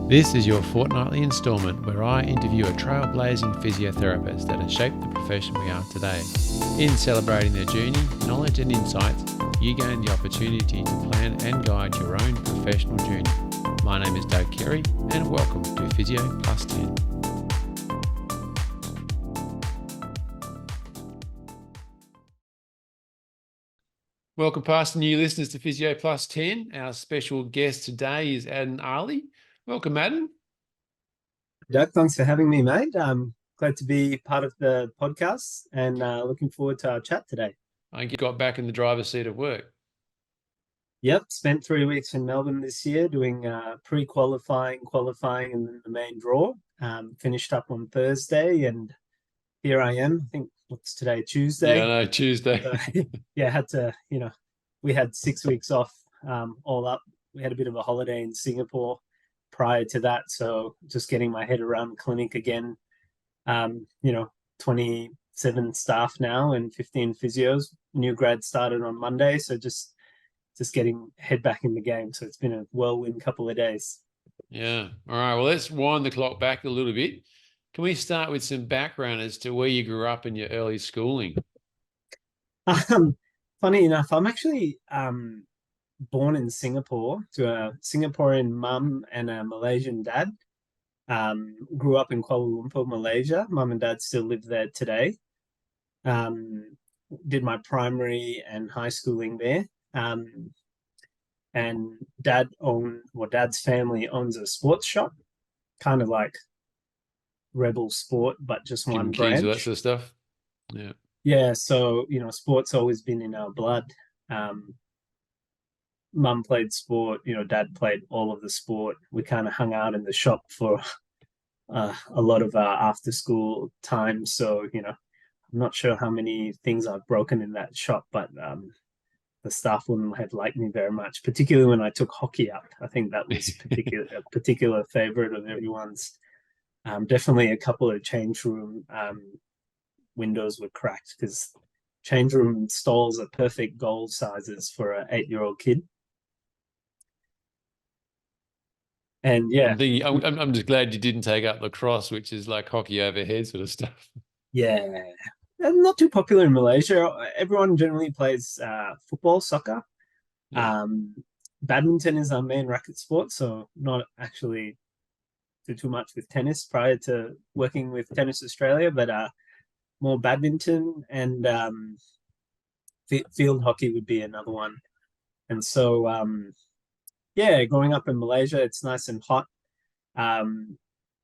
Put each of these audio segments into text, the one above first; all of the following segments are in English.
This is your fortnightly instalment where I interview a trailblazing physiotherapist that has shaped the profession we are today. In celebrating their journey, knowledge and insights, you gain the opportunity to plan and guide your own professional journey. My name is Doug Carey and welcome to Physio Plus 10. Welcome past new listeners to Physio Plus 10. Our special guest today is Adnan. Welcome, Adnan. Doug, thanks for having me, mate. Glad to be part of the podcast and looking forward to our chat today. I think you got back in the driver's seat of work. Yep, spent 3 weeks in Melbourne this year doing pre-qualifying, qualifying, and then the main draw. Finished up on Thursday, and here I am. I think what's today, Tuesday? Yeah, no, Tuesday. Yeah, had to, we had 6 weeks off all up. We had a bit of a holiday in Singapore prior to that, so just getting my head around clinic again. 27 staff now and 15 physios. New grad started on Monday, so just getting head back in the game. So it's been a whirlwind couple of days. Yeah. All right. Well, let's wind the clock back a little bit. Can we start with some background as to where you grew up in your early schooling? Funny enough, I'm actually born in Singapore to a Singaporean mum and a Malaysian dad. Grew up in Kuala Lumpur, Malaysia. Mum and dad still live there today. Did my primary and high schooling there. And dad's family owns a sports shop, kind of like Rebel Sport, but just one branch. That sort of stuff. Yeah. Yeah. So, sport's always been in our blood. Mum played sport, dad played all of the sport. We kind of hung out in the shop for a lot of our after school time. So, I'm not sure how many things I've broken in that shop, but the staff wouldn't have liked me very much, particularly when I took hockey up. I think that was a particular favorite of everyone's. Definitely a couple of change room windows were cracked because change room stalls are perfect goal sizes for an 8-year-old kid. And yeah, I'm just glad you didn't take up lacrosse, which is like hockey overhead sort of stuff. Yeah, not too popular in Malaysia. Everyone generally plays football, soccer. Yeah. Badminton is our main racket sport, so not actually do too much with tennis prior to working with Tennis Australia, but more badminton and field hockey would be another one. And so, yeah, growing up in Malaysia, it's nice and hot.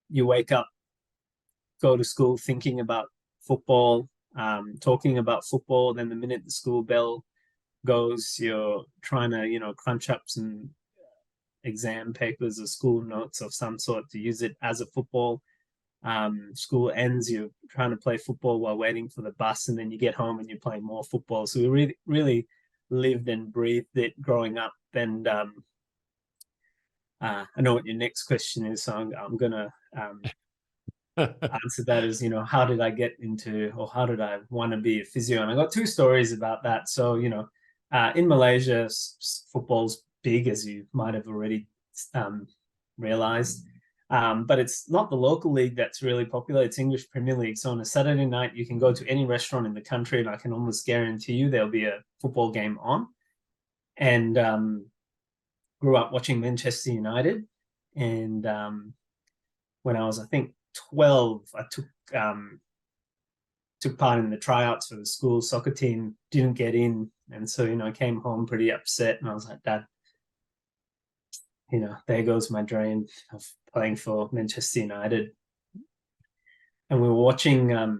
You wake up, go to school thinking about football, talking about football. Then the minute the school bell goes, you're trying to, crunch up some exam papers or school notes of some sort to use it as a football. School ends, you're trying to play football while waiting for the bus, and then you get home and you're playing more football. So we really, really lived and breathed it growing up. And I know what your next question is, so I'm gonna answer that as, how did I get into, or how did I want to be a physio? And I got two stories about that. So, in Malaysia, football's big, as you might have already realized. But it's not the local league that's really popular. It's English Premier League. So on a Saturday night, you can go to any restaurant in the country, and I can almost guarantee you there'll be a football game on. And grew up watching Manchester United. And when I was, I think, 12, I took part in the tryouts for the school soccer team, didn't get in. And so, I came home pretty upset, and I was like, Dad, there goes my dream of playing for Manchester United. And we were watching a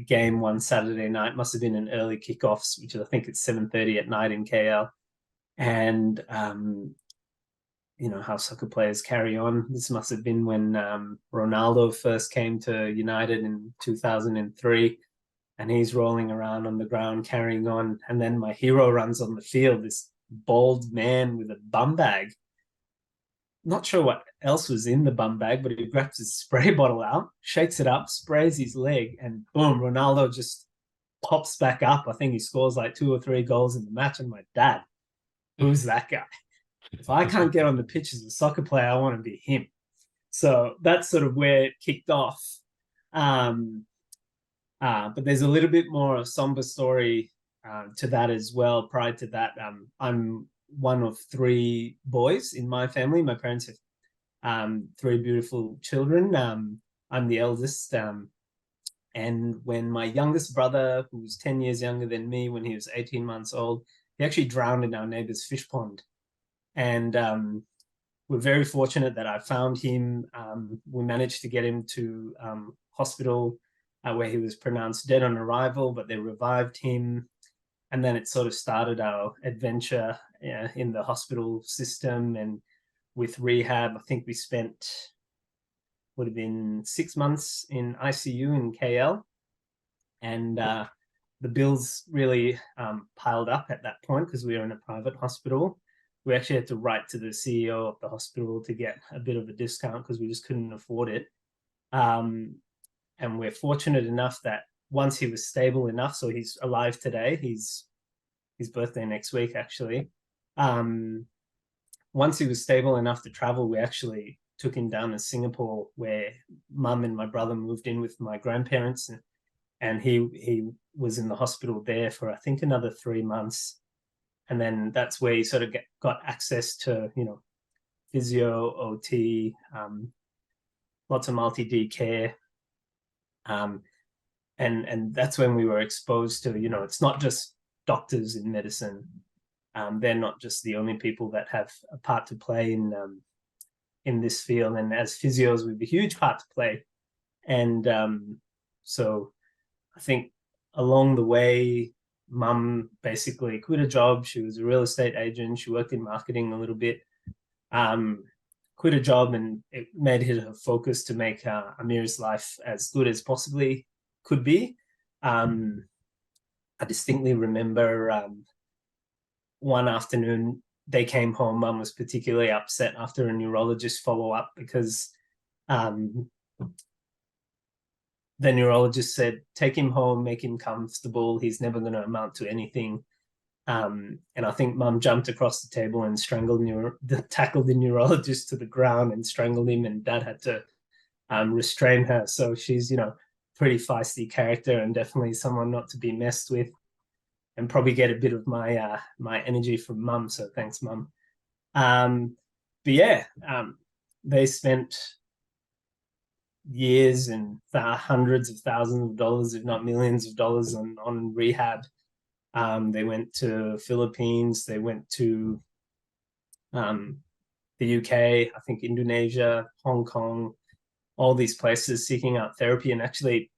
game one Saturday night, must have been an early kickoffs, which is, I think it's 7:30 at night in KL. And, how soccer players carry on. This must have been when Ronaldo first came to United in 2003. And he's rolling around on the ground carrying on. And then my hero runs on the field, this bald man with a bum bag. Not sure what else was in the bum bag, but he grabs his spray bottle out, shakes it up, sprays his leg, and boom, Ronaldo just pops back up. I think he scores like 2 or 3 goals in the match. And my dad, who's that guy? If I can't get on the pitch as a soccer player, I want to be him. So that's sort of where it kicked off. But there's a little bit more somber story to that as well. Prior to that, I'm one of three boys in my family. My parents have three beautiful children. I'm the eldest. And when my youngest brother, who was 10 years younger than me, when he was 18 months old, he actually drowned in our neighbor's fish pond. And we're very fortunate that I found him. We managed to get him to hospital where he was pronounced dead on arrival, but they revived him. And then it sort of started our adventure in the hospital system and with rehab. I think we spent, would have been 6 months in ICU in KL. And the bills really piled up at that point because we were in a private hospital. We actually had to write to the CEO of the hospital to get a bit of a discount because we just couldn't afford it. And we're fortunate enough that once he was stable enough, so he's alive today, his birthday next week, actually. Once he was stable enough to travel, we actually took him down to Singapore, where mum and my brother moved in with my grandparents. And he was in the hospital there for, I think, another 3 months. And then that's where he sort of got access to, physio, OT, lots of multi-D care. And that's when we were exposed to, it's not just doctors in medicine. They're not just the only people that have a part to play in this field. And as physios, we have a huge part to play. And so I think along the way, mum basically quit a job. She was a real estate agent. She worked in marketing a little bit. Quit a job, and it made it her focus to make Amir's life as good as possibly could be. I distinctly remember one afternoon they came home. Mum was particularly upset after a neurologist follow-up because the neurologist said, take him home, make him comfortable. He's never going to amount to anything. And I think mum jumped across the table and tackled the neurologist to the ground and strangled him. And dad had to restrain her. So she's, pretty feisty character and definitely someone not to be messed with, and probably get a bit of my my energy from mum. So thanks, mum. But yeah, they spent years and hundreds of thousands of dollars, if not millions of dollars, on rehab. They went to Philippines, they went to the UK, I think Indonesia, Hong Kong, all these places seeking out therapy, and actually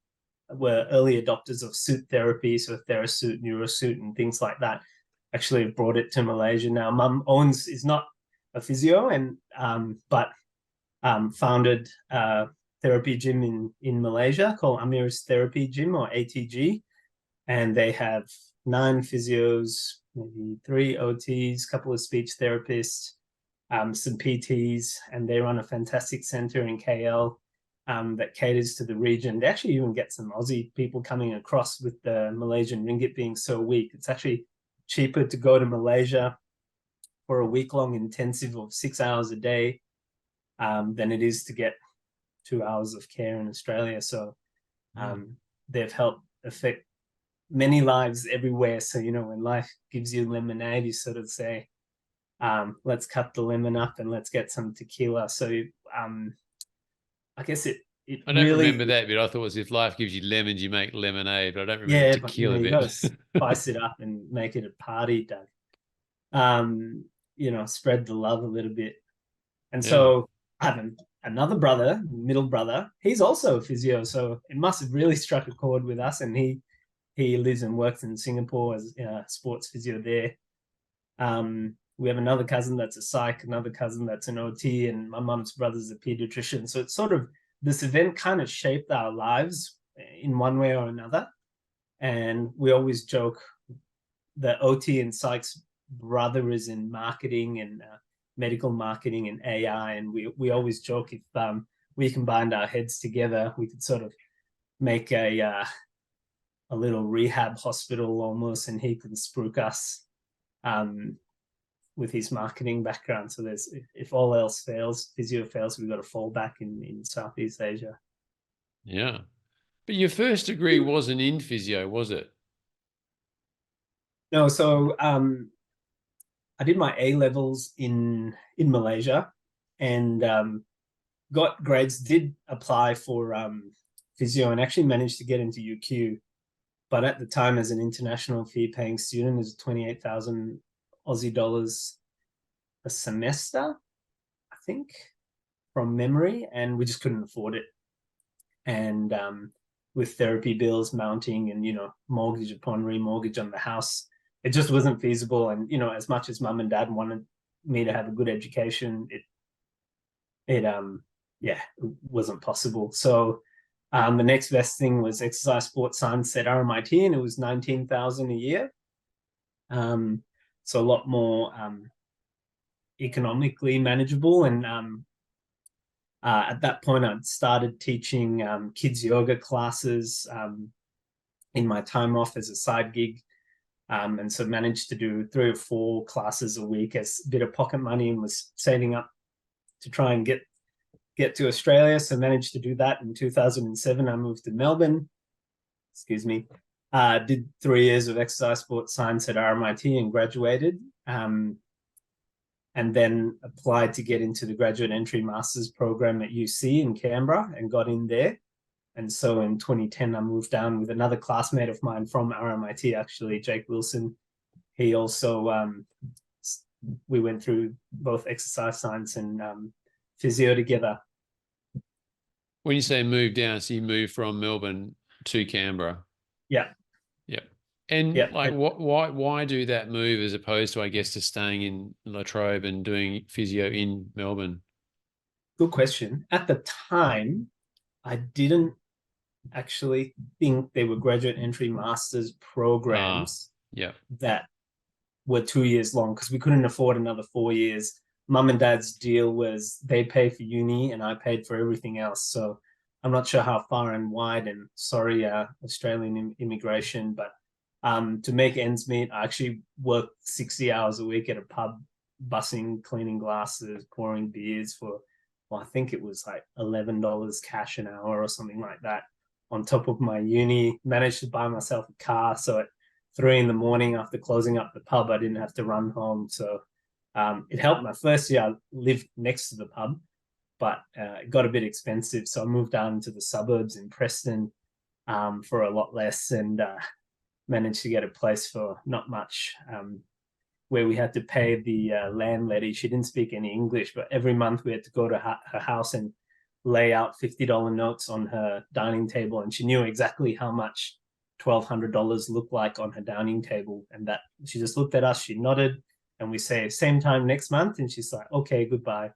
were early adopters of suit therapy, so TheraSuit, NeuroSuit, and things like that. Actually brought it to Malaysia now. Mum is not a physio, and but founded therapy gym in Malaysia called Amir's Therapy Gym, or ATG. And they have 9 physios, maybe 3 OTs, a couple of speech therapists, some PTs, and they run a fantastic center in KL that caters to the region. They actually even get some Aussie people coming across with the Malaysian ringgit being so weak. It's actually cheaper to go to Malaysia for a week-long intensive of 6 hours a day than it is to get 2 hours of care in Australia. So they've helped affect many lives everywhere. So, when life gives you lemonade, you sort of say, let's cut the lemon up and let's get some tequila. So I guess it I don't really remember that bit. I thought it was if life gives you lemons, you make lemonade, but I don't remember the but tequila you bit. got to spice it up and make it a party, Doug. Spread the love a little bit. And so I have another brother, middle brother. He's also a physio, so it must have really struck a chord with us. And he lives and works in Singapore as a sports physio there. We have another cousin that's a psych, another cousin that's an OT, and my mum's brother's a pediatrician. So it's sort of, this event kind of shaped our lives in one way or another. And we always joke the OT and psych's brother is in marketing and medical marketing and AI. And we always joke if we combined our heads together, we could sort of make a little rehab hospital almost, and he can spruik us with his marketing background. So there's, if all else fails, physio fails, we've got to fall back in Southeast Asia. Yeah. But your first degree wasn't in physio, was it? No, so I did my A levels in Malaysia, and got grades. Did apply for physio, and actually managed to get into UQ. But at the time, as an international fee-paying student, it was 28,000 Aussie dollars a semester, I think, from memory, and we just couldn't afford it. And with therapy bills mounting, and mortgage upon remortgage on the house, it just wasn't feasible. And as much as mum and dad wanted me to have a good education, it wasn't possible. So the next best thing was exercise sports science at RMIT, and it was 19,000 a year. So a lot more economically manageable. And at that point, I'd started teaching kids yoga classes in my time off as a side gig. And so managed to do 3 or 4 classes a week as a bit of pocket money, and was saving up to try and get to Australia. So managed to do that in 2007. I moved to Melbourne. Excuse me. Did 3 years of exercise sports science at RMIT and graduated. And then applied to get into the graduate entry master's program at UC in Canberra, and got in there. And so in 2010, I moved down with another classmate of mine from RMIT, actually, Jake Wilson. He also, we went through both exercise science and physio together. When you say move down, so you moved from Melbourne to Canberra. Yeah. Yeah. And yeah. like, why do that move as opposed to, I guess, to staying in La Trobe and doing physio in Melbourne? Good question. At the time, I didn't actually think there were graduate entry master's programs that were 2 years long, because we couldn't afford another 4 years. Mum and dad's deal was they pay for uni and I paid for everything else. So I'm not sure how far and wide, and sorry, Australian immigration, but to make ends meet, I actually worked 60 hours a week at a pub, bussing, cleaning glasses, pouring beers for, well, I think it was like $11 cash an hour or something like that. On top of my uni, managed to buy myself a car. So at 3 a.m. after closing up the pub, I didn't have to run home. So it helped. My first year, I lived next to the pub, but it got a bit expensive. So I moved down to the suburbs in Preston for a lot less, and managed to get a place for not much, where we had to pay the landlady. She didn't speak any English, but every month we had to go to her house and lay out $50 notes on her dining table, and she knew exactly how much $1,200 looked like on her dining table. And that she just looked at us, she nodded, and we say same time next month, and she's like, okay, goodbye.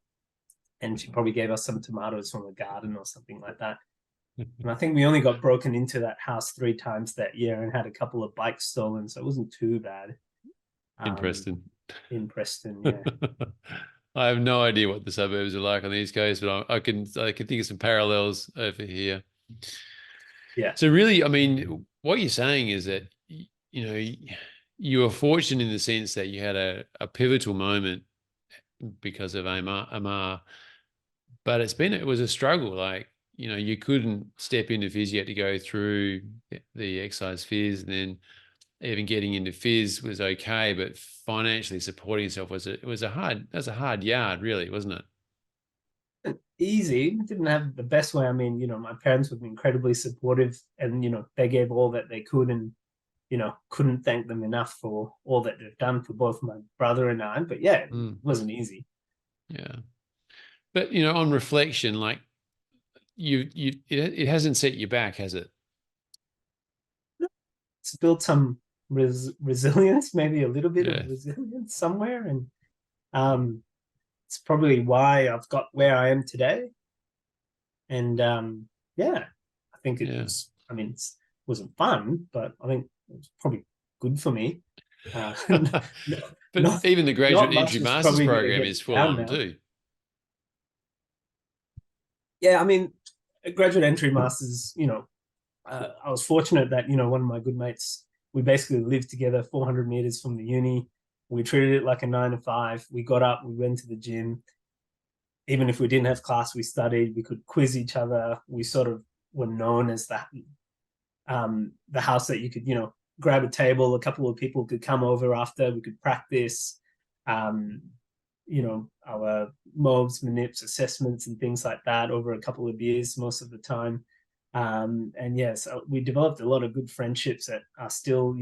And she probably gave us some tomatoes from the garden or something like that. And I think we only got broken into that house 3 times that year, and had a couple of bikes stolen, so it wasn't too bad. In Preston. In Preston, yeah. I have no idea what the suburbs are like on the East Coast, but I can think of some parallels over here. Yeah. So really, I mean, what you're saying is that, you were fortunate in the sense that you had a pivotal moment because of Amar, but it was a struggle. Like, you couldn't step into phys, you had to go through the exercise phys, and then even getting into phys was okay, but financially supporting yourself was a hard yard, really, wasn't it? Easy. Didn't have the best way. I mean, my parents were incredibly supportive, and they gave all that they could, and couldn't thank them enough for all that they've done for both my brother and I. But yeah, it wasn't easy. Yeah. But on reflection, like it hasn't set you back, has it? It's built some resilience, maybe a little bit of resilience somewhere, and it's probably why I've got where I am today. And I think it was. I mean, it wasn't fun, but I think it was probably good for me. But even the graduate entry master's program is full on too. Yeah, I mean, a graduate entry master's, I was fortunate that, one of my good mates, we basically lived together 400 meters from the uni. We treated it like a 9 to 5. We got up, we went to the gym. Even if we didn't have class, we studied. We could quiz each other. We sort of were known as the house that you could, grab a table. A couple of people could come over after. We could practice, our mobs, manips, assessments, and things like that over a couple of years most of the time. And yes, we developed a lot of good friendships that are still,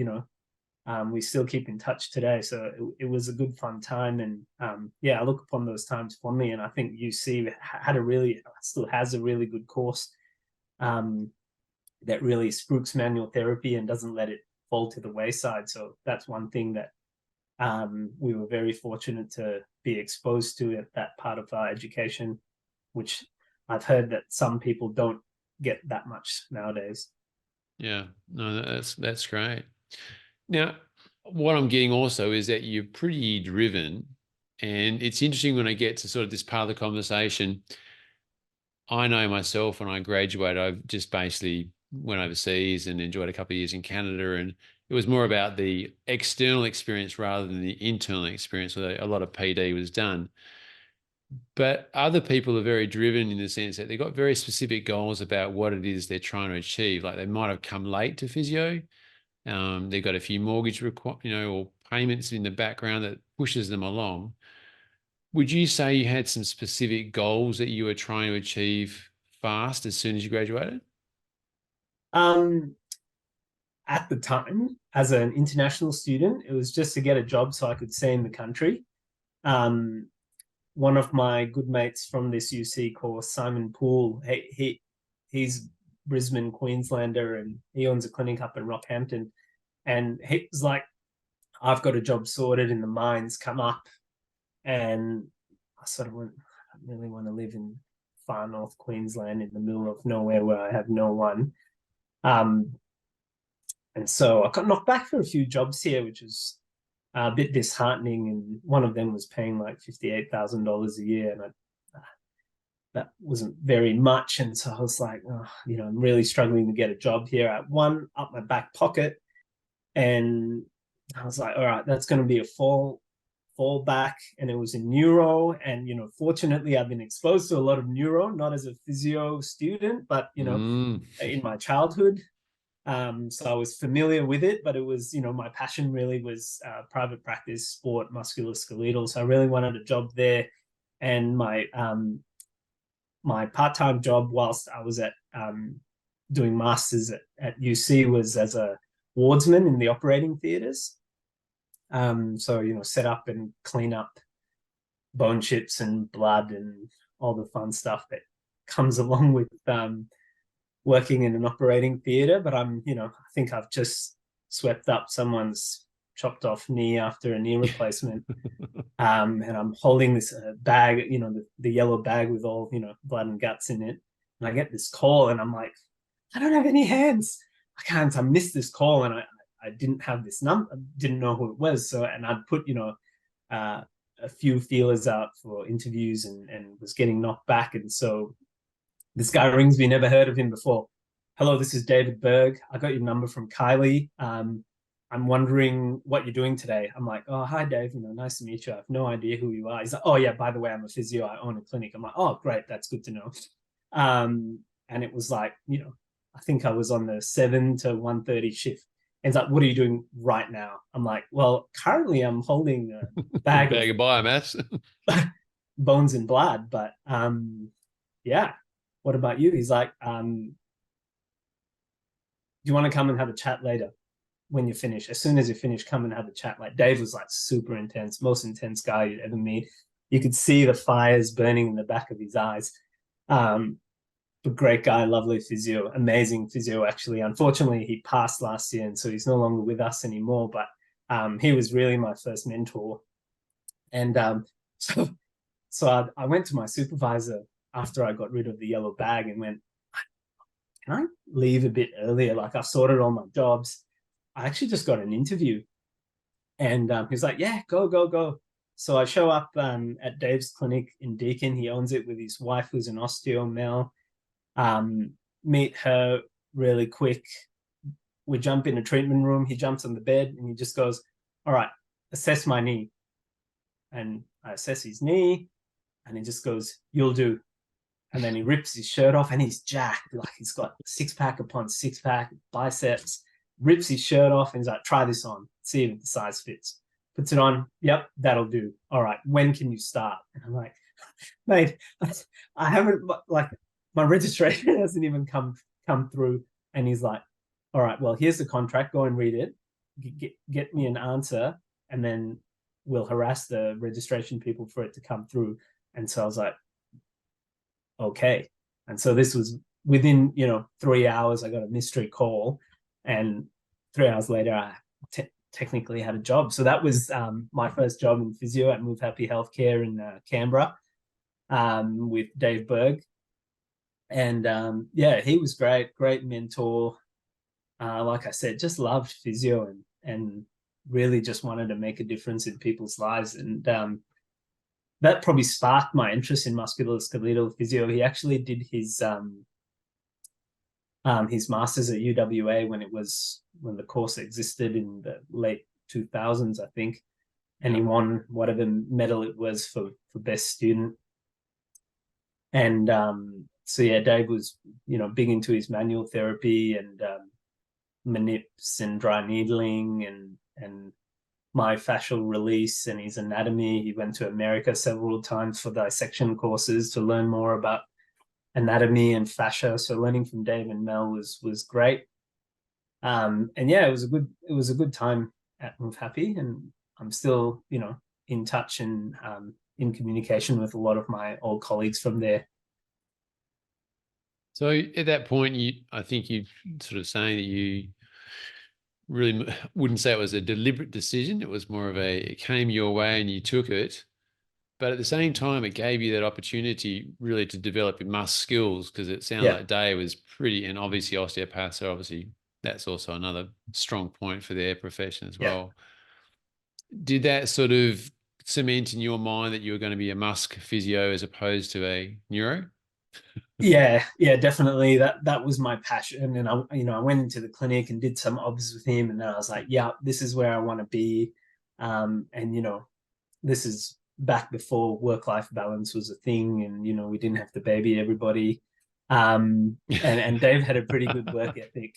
we still keep in touch today. So it was a good, fun time. And I look upon those times fondly. And I think UC still has a really good course that really spruiks manual therapy and doesn't let it fall to the wayside. So that's one thing that we were very fortunate to be exposed to at that part of our education, which I've heard that some people don't get that much nowadays. Yeah, no, that's great. Now, what I'm getting also is that you're pretty driven, and it's interesting when I get to sort of this part of the conversation. I know myself when I graduated, I just basically went overseas and enjoyed a couple of years in Canada, and it was more about the external experience rather than the internal experience, where a lot of PD was done. But other people are very driven in the sense that they've got very specific goals about what it is they're trying to achieve. Like they might have come late to physio. They've got a few mortgage or payments in the background that pushes them along. Would you say you had some specific goals that you were trying to achieve fast as soon as you graduated? At the time, as an international student, it was just to get a job so I could stay in the country. One of my good mates from this UC course, Simon Poole, he's Brisbane, Queenslander, and he owns a clinic up in Rockhampton. And he was like, I've got a job sorted in the mines, come up. And I sort of went, I really want to live in far north Queensland in the middle of nowhere where I have no one. And so I got knocked back for a few jobs here, which was a bit disheartening. And one of them was paying like $58,000 a year. And that wasn't very much. And so I was like, I'm really struggling to get a job here. I had one up my back pocket. And I was like, all right, that's going to be a fallback. And it was in neuro. And, fortunately, I've been exposed to a lot of neuro, not as a physio student, but, in my childhood. So I was familiar with it, but it was, my passion really was private practice, sport, musculoskeletal. So I really wanted a job there. And my part-time job whilst I was at doing masters at UC was as a wardsman in the operating theatres. So, set up and clean up bone chips and blood and all the fun stuff that comes along with working in an operating theatre. But I think I've just swept up someone's chopped off knee after a knee replacement. And I'm holding this bag, the yellow bag with all, blood and guts in it. And I get this call and I'm like, I don't have any hands. I missed this call. And I didn't have this number, didn't know who it was. So, and I'd put, a few feelers out for interviews and was getting knocked back. And so this guy rings me, never heard of him before. Hello, this is David Berg. I got your number from Kylie. I'm wondering what you're doing today. I'm like, oh, hi, Dave. Nice to meet you. I have no idea who you are. He's like, oh, yeah, by the way, I'm a physio. I own a clinic. I'm like, oh, great. That's good to know. And it was like, I think I was on the 7 to 1:30 shift. And it's like, what are you doing right now? I'm like, well, currently I'm holding a bag of biomass, bones and blood. But yeah, what about you? He's like, do you want to come and have a chat later when you finish? As soon as you finish, come and have a chat. Like Dave was like super intense, most intense guy you'd ever meet. You could see the fires burning in the back of his eyes. But great guy, lovely physio, amazing physio, actually. Unfortunately, he passed last year, and so he's no longer with us anymore. But he was really my first mentor. And so I went to my supervisor after I got rid of the yellow bag and went, can I leave a bit earlier? Like I've sorted all my jobs. I actually just got an interview. And he's like, yeah, go. So I show up at Dave's clinic in Deakin. He owns it with his wife, who's an osteo, Mel. Meet her really quick. We jump in a treatment room. He jumps on the bed and he just goes, all right, assess my knee. And I assess his knee, and he just goes, "You'll do." And then he rips his shirt off, and he's jacked. Like, he's got six pack upon six pack, biceps, rips his shirt off, and he's like, "Try this on, see if the size fits." Puts it on. Yep, that'll do. All right, when can you start? And I'm like, mate, I haven't, like, my registration hasn't even come through. And he's like, all right, well, here's the contract. Go and read it. Get me an answer, and then we'll harass the registration people for it to come through. And so I was like, okay. And so this was within, 3 hours, I got a mystery call, and 3 hours later, I technically had a job. So that was my first job in physio at Move Happy Healthcare in Canberra, with Dave Berg. And yeah, he was great mentor. Like I said, just loved physio, and really just wanted to make a difference in people's lives. And that probably sparked my interest in musculoskeletal physio. He actually did his master's at UWA when the course existed in the late 2000s, I think, and he won whatever medal it was for best student. And so yeah, Dave was big into his manual therapy and manips and dry needling and myofascial release and his anatomy. He went to America several times for dissection courses to learn more about anatomy and fascia. So learning from Dave and Mel was great. And yeah, it was a good time at Move Happy, and I'm still in touch and in communication with a lot of my old colleagues from there. So at that point, I think you sort of saying that you really wouldn't say it was a deliberate decision. It was more of it came your way and you took it. But at the same time, it gave you that opportunity really to develop your muscle skills, because it sounded Yeah. like Dave was pretty, and obviously osteopaths are obviously, that's also another strong point for their profession as well. Did that sort of cement in your mind that you were going to be a musk physio as opposed to a neuro? Yeah, definitely. That was my passion, and I went into the clinic and did some obs with him, and then I was like, yeah, this is where I want to be. And this is back before work-life balance was a thing, and we didn't have to baby everybody. And Dave had a pretty good work ethic.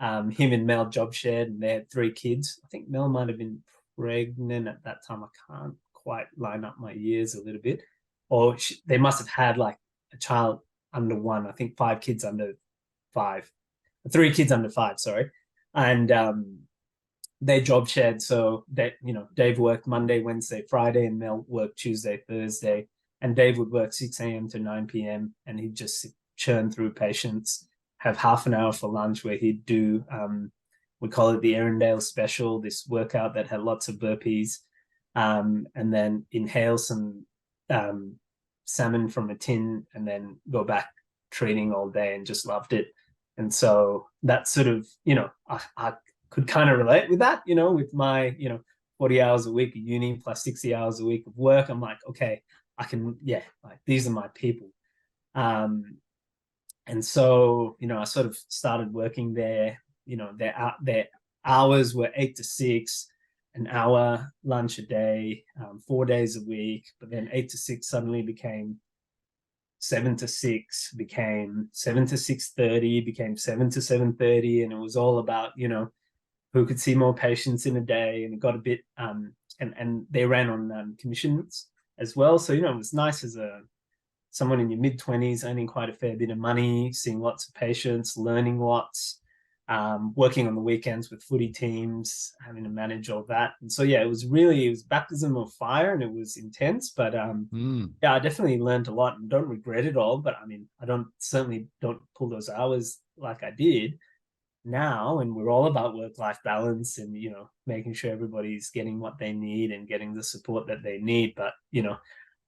Him and Mel job shared, and they had 3 kids. I think Mel might have been pregnant at that time. I can't quite line up my years a little bit, or they must have had like a child under 1. I think 5 kids under 5, 3 kids under 5. Sorry, and they job shared. So that Dave worked Monday, Wednesday, Friday, and Mel worked Tuesday, Thursday. And Dave would work 6 a.m. to 9 p.m. and he'd just churn through patients, have half an hour for lunch where he'd do we call it the Erindale special, this workout that had lots of burpees, and then inhale some salmon from a tin, and then go back training all day, and just loved it. And so that sort of, I could kind of relate with that, with my, 40 hours a week of uni plus 60 hours a week of work. I'm like, okay, I can, like, these are my people. And so, I sort of started working there. Their hours were 8 to 6, an hour lunch a day, 4 days a week. But then 8 to 6 suddenly became 7 to 6, became 7 to 6:30, became 7 to 7:30, and it was all about who could see more patients in a day. And it got a bit and they ran on commissions as well. So it was nice as someone in your mid-20s, earning quite a fair bit of money, seeing lots of patients, learning lots, working on the weekends with footy teams, having to manage all that. And so it was baptism of fire, and it was intense. But I definitely learned a lot and don't regret it all. But I mean, certainly don't pull those hours like I did now. And we're all about work-life balance and making sure everybody's getting what they need and getting the support that they need. But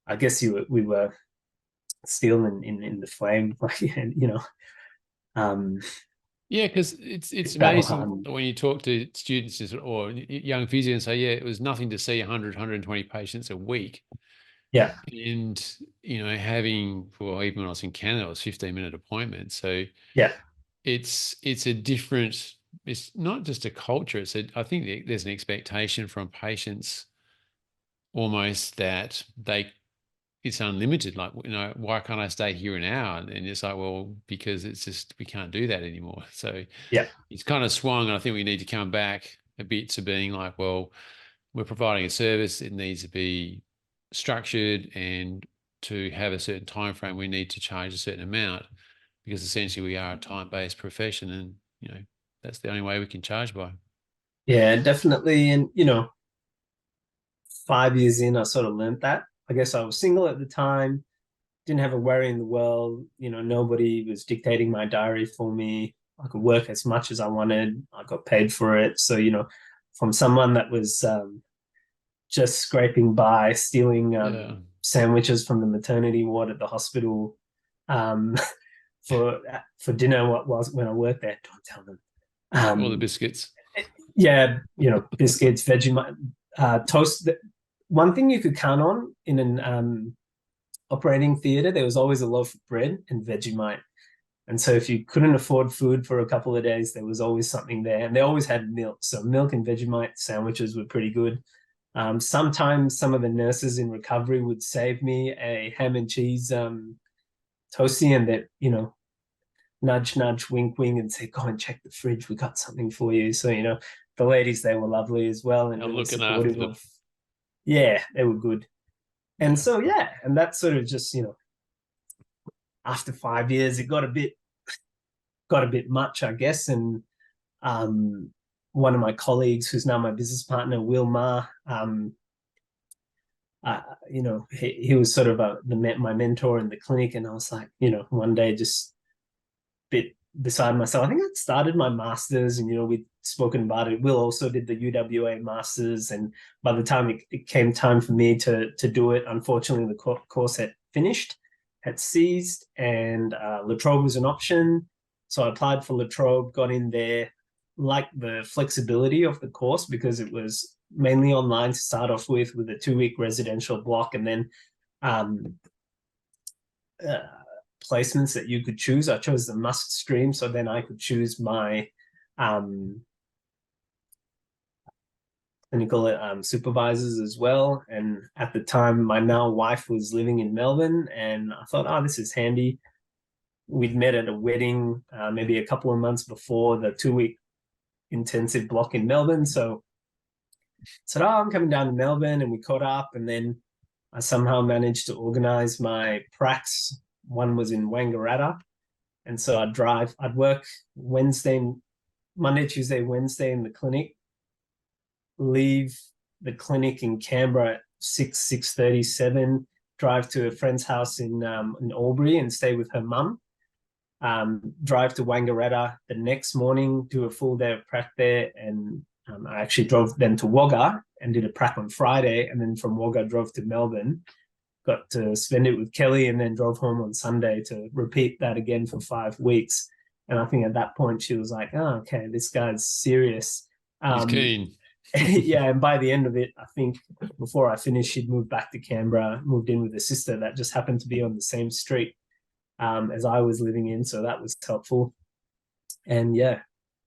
I guess we were still in the flame, like, Yeah, because it's amazing when you talk to students or young physio and say, yeah, it was nothing to see 100, 120 patients a week. Yeah. And, having, well, even when I was in Canada, it was 15-minute appointments. So Yeah. it's a different it's not just a culture. I think there's an expectation from patients almost that it's unlimited. Like, why can't I stay here an hour? And it's like, well, because it's just, we can't do that anymore. So Yeah. it's kind of swung. And I think we need to come back a bit to being like, well, we're providing a service. It needs to be structured, and to have a certain time frame, we need to charge a certain amount, because essentially we are a time-based profession, and that's the only way we can charge by. Yeah, definitely. And 5 years in, I sort of learned that. I guess I was single at the time, didn't have a worry in the world. Nobody was dictating my diary for me. I could work as much as I wanted. I got paid for it. So, from someone that was just scraping by, stealing Yeah. sandwiches from the maternity ward at the hospital um, for dinner when I worked there. Don't tell them. All the Um, biscuits. yeah, biscuits, Vegemite, toast. One thing you could count on in an operating theater, there was always a loaf of bread and Vegemite. And so if you couldn't afford food for a couple of days, there was always something there. And they always had milk. So milk and Vegemite sandwiches were pretty good. Sometimes some of the nurses in recovery would save me a ham and cheese toasty, and that, nudge, nudge, wink, wink, and say, go and check the fridge. We got something for you. So, the ladies, they were lovely as well and I'm really looking after supportive them. of, yeah, they were good. And Yeah. so, yeah, and that's sort of just, after 5 years, it got a bit much, I guess. And um, one of my colleagues, who's now my business partner, Will Ma, he was sort of my mentor in the clinic. And I was like, one day just bit beside myself. I think I started my master's, and we'd spoken about it. Will also did the UWA masters, and by the time it came time for me to do it, unfortunately the course had finished, had ceased, and La Trobe was an option. So I applied for La Trobe, got in there, liked the flexibility of the course because it was mainly online to start off with a 2-week residential block, and then um, uh, placements that you could choose. I chose the must stream, so then I could choose my clinical supervisors as well. And at the time, my now wife was living in Melbourne, and I thought, oh, this is handy. We'd met at a wedding maybe a couple of months before the 2-week intensive block in Melbourne. So I said, oh, I'm coming down to Melbourne, and we caught up. And then I somehow managed to organize my pracs. One was in Wangaratta. And so I'd work Monday, Tuesday, Wednesday in the clinic, leave the clinic in Canberra at 6:37, drive to a friend's house in Albury and stay with her mum. Drive to Wangaratta the next morning, do a full day of prac there, and I actually drove then to Wagga and did a prac on Friday, and then from Wagga drove to Melbourne, got to spend it with Kelly, and then drove home on Sunday to repeat that again for 5 weeks. And I think at that point she was like, oh, okay, this guy's serious. He's keen. Yeah, and by the end of it, I think before I finished, she'd moved back to Canberra, moved in with a sister that just happened to be on the same street as I was living in. So that was helpful. And yeah,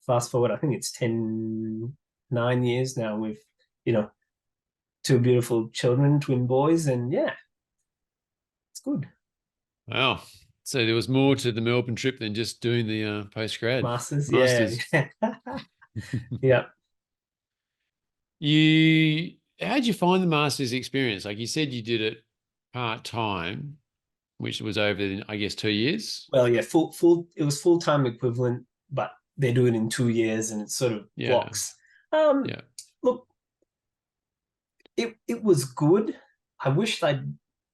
fast forward, I think it's 9 years now with, 2 beautiful children, twin boys. And yeah, it's good. Wow. So there was more to the Melbourne trip than just doing the post-grad. Masters, Masters. yeah. Yeah. How'd you find the Masters experience? Like you said, you did it part-time, which was over, I guess, 2 years. Well, yeah, it was full-time equivalent, but they do it in 2 years and it's sort of Yeah. blocks. Yeah. Look, it was good. I wished I'd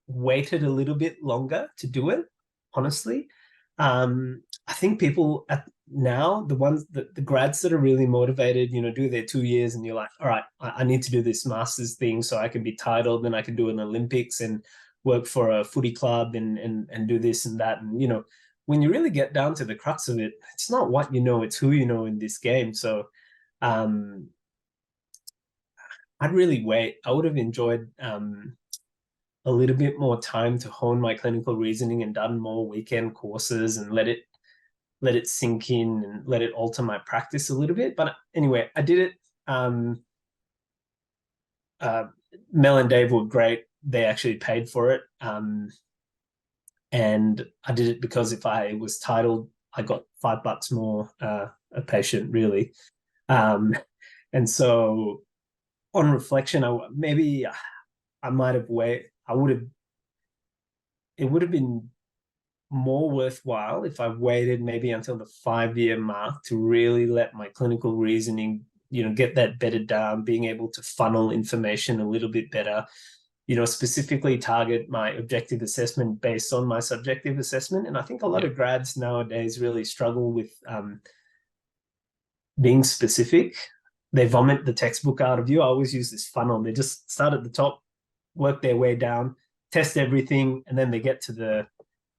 waited a little bit longer to do it, honestly. I think people now, the grads that are really motivated, do their 2 years, and you're like, all right, I need to do this master's thing so I can be titled, and I can do an Olympics and work for a footy club and do this and that. And when you really get down to the crux of it, it's not what you know, it's who you know in this game. So I'd really wait. I would have enjoyed a little bit more time to hone my clinical reasoning and done more weekend courses and let it let it sink in and let it alter my practice a little bit. But anyway, I did it. Uh, Mel and Dave were great. They actually paid for it. And I did it because if I was titled, I got $5 more a patient, really. Um, and so on reflection, maybe I might have it would have been more worthwhile if I waited maybe until the 5-year mark to really let my clinical reasoning, get that bedded down, being able to funnel information a little bit better, specifically target my objective assessment based on my subjective assessment. And I think a lot of grads nowadays really struggle with being specific. They vomit the textbook out of you. I always use this funnel. They just start at the top, work their way down, test everything, and then they get to the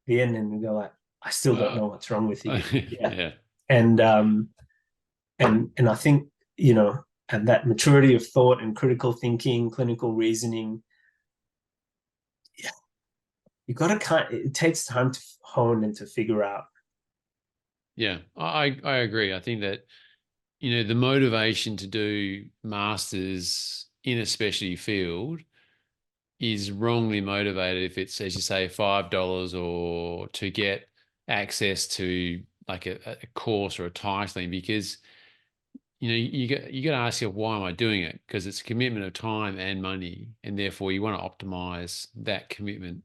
end and go like, I still don't know what's wrong with you. Yeah. And I think, and that maturity of thought and critical thinking, clinical reasoning, you got to it takes time to hone and to figure out. Yeah, I agree. I think that, the motivation to do masters in a specialty field is wrongly motivated if it's, as you say, $5 or to get access to like a course or a titling, because you got to ask yourself, why am I doing it? Because it's a commitment of time and money, and therefore you want to optimize that commitment.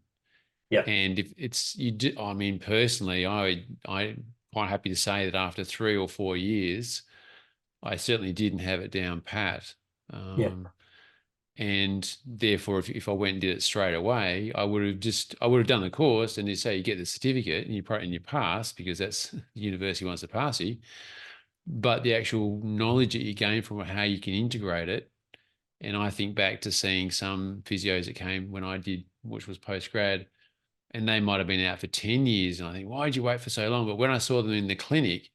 Yeah. And if it's I mean, personally, I'm quite happy to say that after 3 or 4 years, I certainly didn't have it down pat. Yeah. And therefore, if I went and did it straight away, I would have done the course, and you say you get the certificate and you pass, because that's the university wants to pass you. But the actual knowledge that you gain from it, how you can integrate it. And I think back to seeing some physios that came when I did, which was post-grad, and they might have been out for 10 years. And I think, why did you wait for so long? But when I saw them in the clinic,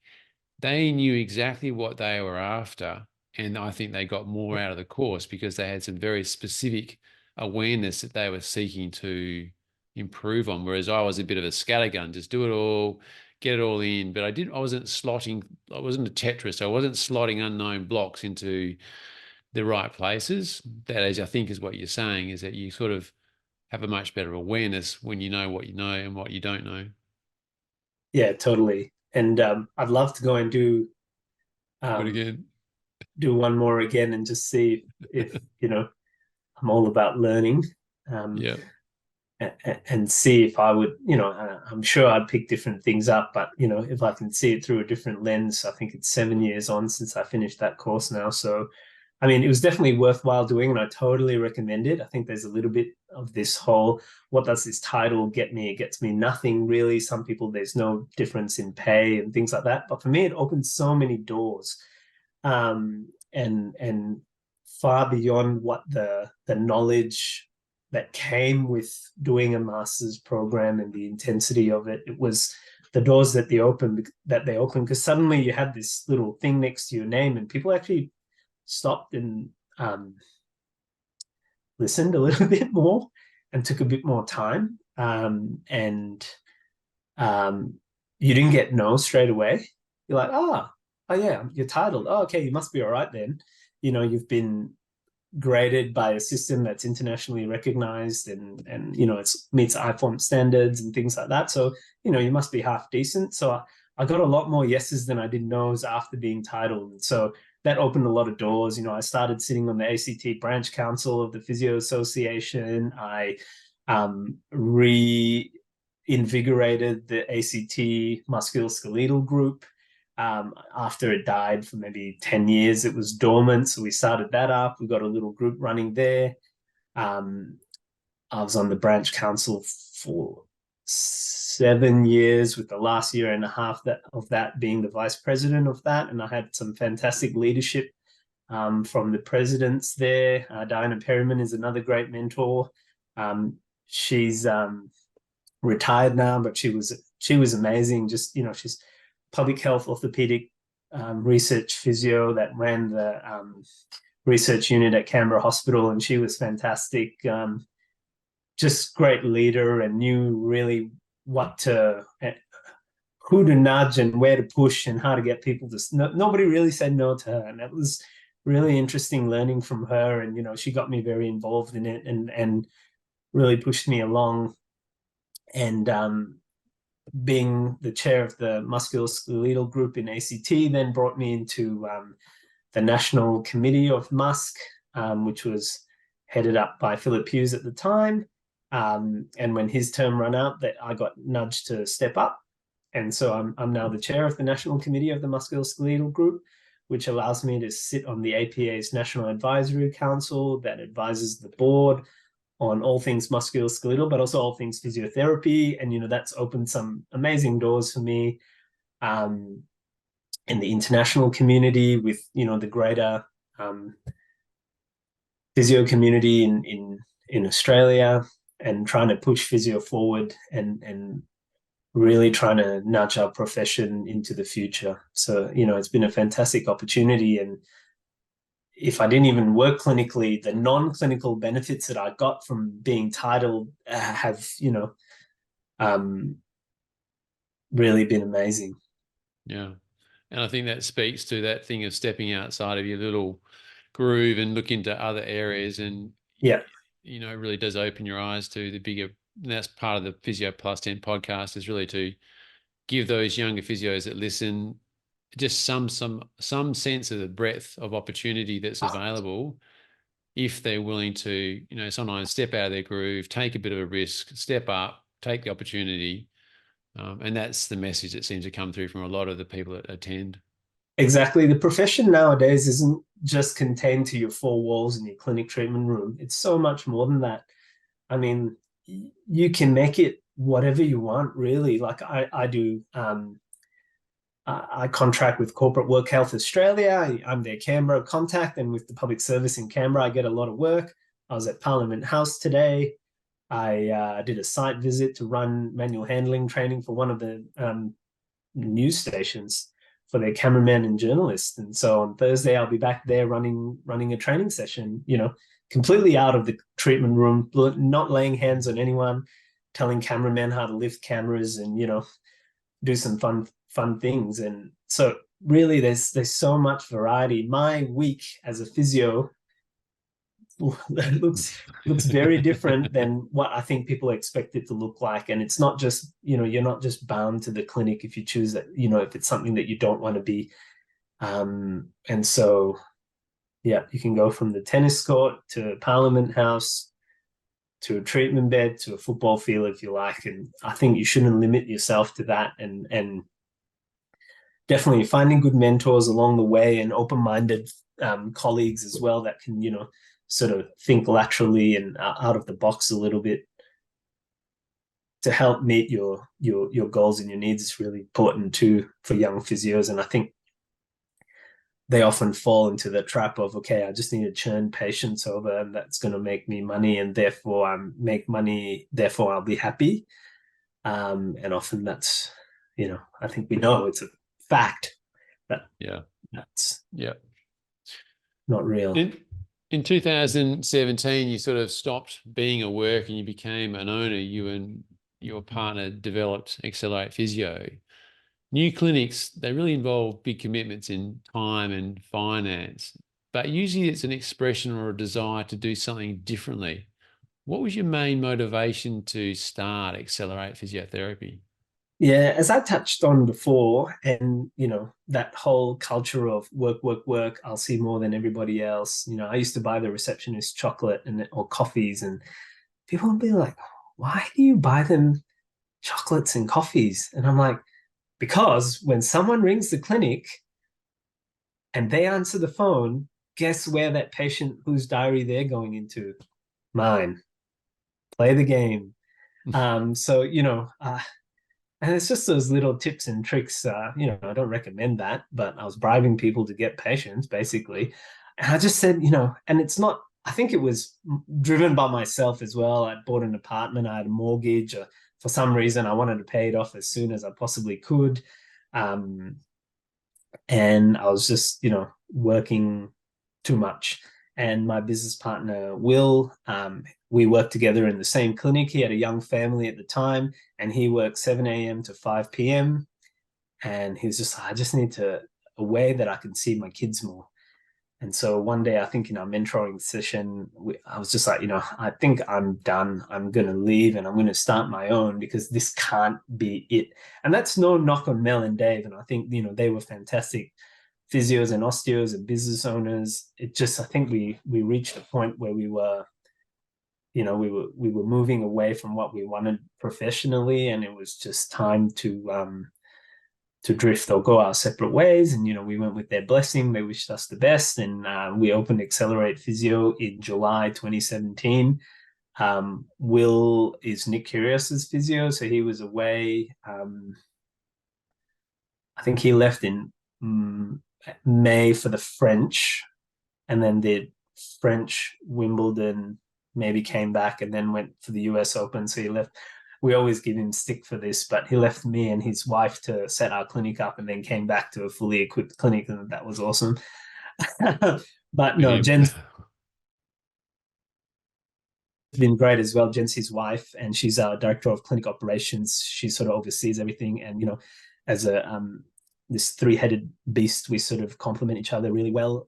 they knew exactly what they were after. And I think they got more out of the course because they had some very specific awareness that they were seeking to improve on. Whereas I was a bit of a scattergun, just do it all, get it all in. But I wasn't a Tetris. I wasn't slotting unknown blocks into the right places. That is, I think, is what you're saying, is that you sort of have a much better awareness when you know what you know and what you don't know. Yeah, totally. And I'd love to go and do one more again and just see if I'm all about learning. Yeah. And see if I would, I'm sure I'd pick different things up, but if I can see it through a different lens. I think it's 7 years on since I finished that course now. So I mean, it was definitely worthwhile doing, and I totally recommend it. I think there's a little bit of this whole, what does this title get me? It gets me nothing, really. Some people, there's no difference in pay and things like that. But for me, it opened so many doors, and far beyond what the knowledge that came with doing a master's program and the intensity of it. It was the doors that they opened, because suddenly you had this little thing next to your name, and people actually stopped and listened a little bit more and took a bit more time. And you didn't get no straight away. You're like, oh yeah, you're titled. Oh, okay, you must be all right then. You've been graded by a system that's internationally recognized, and it meets IFOM standards and things like that. So, you must be half decent. So I got a lot more yeses than I did no's after being titled. And so that opened a lot of doors. I started sitting on the ACT branch council of the Physio Association. I reinvigorated the ACT musculoskeletal group. After it died for maybe 10 years, it was dormant. So we started that up. We got a little group running there. I was on the branch council for 7 years, with the last year and a half of that being the vice president of that. And I had some fantastic leadership from the presidents there. Diana Perryman is another great mentor. She's retired now, but she was amazing. Just, she's public health orthopedic research physio that ran the research unit at Canberra Hospital, and she was fantastic. Just great leader, and knew really what to who to nudge and where to push and how to get people to. Nobody really said no to her, and it was really interesting learning from her. And she got me very involved in it and really pushed me along. And being the chair of the musculoskeletal group in ACT then brought me into the National Committee of MUSC, which was headed up by Philip Hughes at the time. And when his term ran out, that I got nudged to step up. And so I'm now the chair of the National Committee of the Musculoskeletal Group, which allows me to sit on the APA's National Advisory Council that advises the board on all things musculoskeletal, but also all things physiotherapy. And, that's opened some amazing doors for me in the international community with, the greater physio community in Australia, and trying to push physio forward and really trying to nudge our profession into the future. So, it's been a fantastic opportunity. And if I didn't even work clinically, the non-clinical benefits that I got from being titled have, really been amazing. Yeah. And I think that speaks to that thing of stepping outside of your little groove and look into other areas. And, Yeah, it really does open your eyes to the bigger. That's part of the Physio Plus 10 podcast, is really to give those younger physios that listen just some sense of the breadth of opportunity that's available, if they're willing to, sometimes step out of their groove, take a bit of a risk, step up, take the opportunity. And that's the message that seems to come through from a lot of the people that attend. exactly. The profession nowadays isn't just contained to your four walls in your clinic treatment room. It's so much more than that. I mean, you can make it whatever you want, really. Like I do, I contract with Corporate Work Health Australia. I'm their Canberra contact, and with the public service in Canberra, I get a lot of work. I was at Parliament House today. I did a site visit to run manual handling training for one of the news stations for their cameramen and journalists. And so on Thursday, I'll be back there running a training session, completely out of the treatment room, not laying hands on anyone, telling cameramen how to lift cameras and, do some fun things. And so really there's so much variety. My week as a physio looks very different than what I think people expect it to look like. And it's not just, you're not just bound to the clinic if you choose that, if it's something that you don't want to be. And so, yeah, you can go from the tennis court to Parliament House to a treatment bed to a football field if you like. And I think you shouldn't limit yourself to that. And definitely finding good mentors along the way, and open-minded colleagues as well that can, sort of think laterally and out of the box a little bit to help meet your goals and your needs is really important too for young physios. And I think they often fall into the trap of, okay, I just need to churn patients over and that's going to make me money, and therefore I make money, therefore I'll be happy. And often that's, I think we know it's a fact that that's not real. In 2017, you sort of stopped being a work and you became an owner. You and your partner developed Accelerate Physio. New clinics, they really involve big commitments in time and finance, but usually it's an expression or a desire to do something differently. What was your main motivation to start Accelerate Physiotherapy? Yeah, as I touched on before, and that whole culture of work, I'll see more than everybody else. I used to buy the receptionist chocolate or coffees, and people would be like, "Why do you buy them chocolates and coffees?" And I'm like, because when someone rings the clinic and they answer the phone, guess where that patient whose diary they're going into? Mine. Play the game. So and it's just those little tips and tricks. I don't recommend that, but I was bribing people to get patients, basically. And I just said, and it's not, I think it was driven by myself as well. I bought an apartment, I had a mortgage. For some reason, I wanted to pay it off as soon as I possibly could. And I was just, working too much. And my business partner, Will, we worked together in the same clinic. He had a young family at the time, and he worked 7 a.m. to 5 p.m. And he was just like, I just need a way that I can see my kids more. And so one day, I think in our mentoring session, I was just like, I think I'm done. I'm going to leave and I'm going to start my own because this can't be it. And that's no knock on Mel and Dave. And I think, they were fantastic physios and osteos and business owners. It just, I think we reached a point where we were moving away from what we wanted professionally, and it was just time to drift or go our separate ways. And we went with their blessing. They wished us the best, and we opened Accelerate Physio in July 2017. Will is Nick Curious's physio, so he was away. I think he left in May for the French, and then the French Wimbledon, maybe came back and then went for the US Open. So he left. We always give him stick for this, but he left me and his wife to set our clinic up and then came back to a fully equipped clinic, and that was awesome. But no, Jen's been great as well. Jen's his wife, and she's our director of clinic operations. She sort of oversees everything, and as a this three-headed beast, we sort of complement each other really well.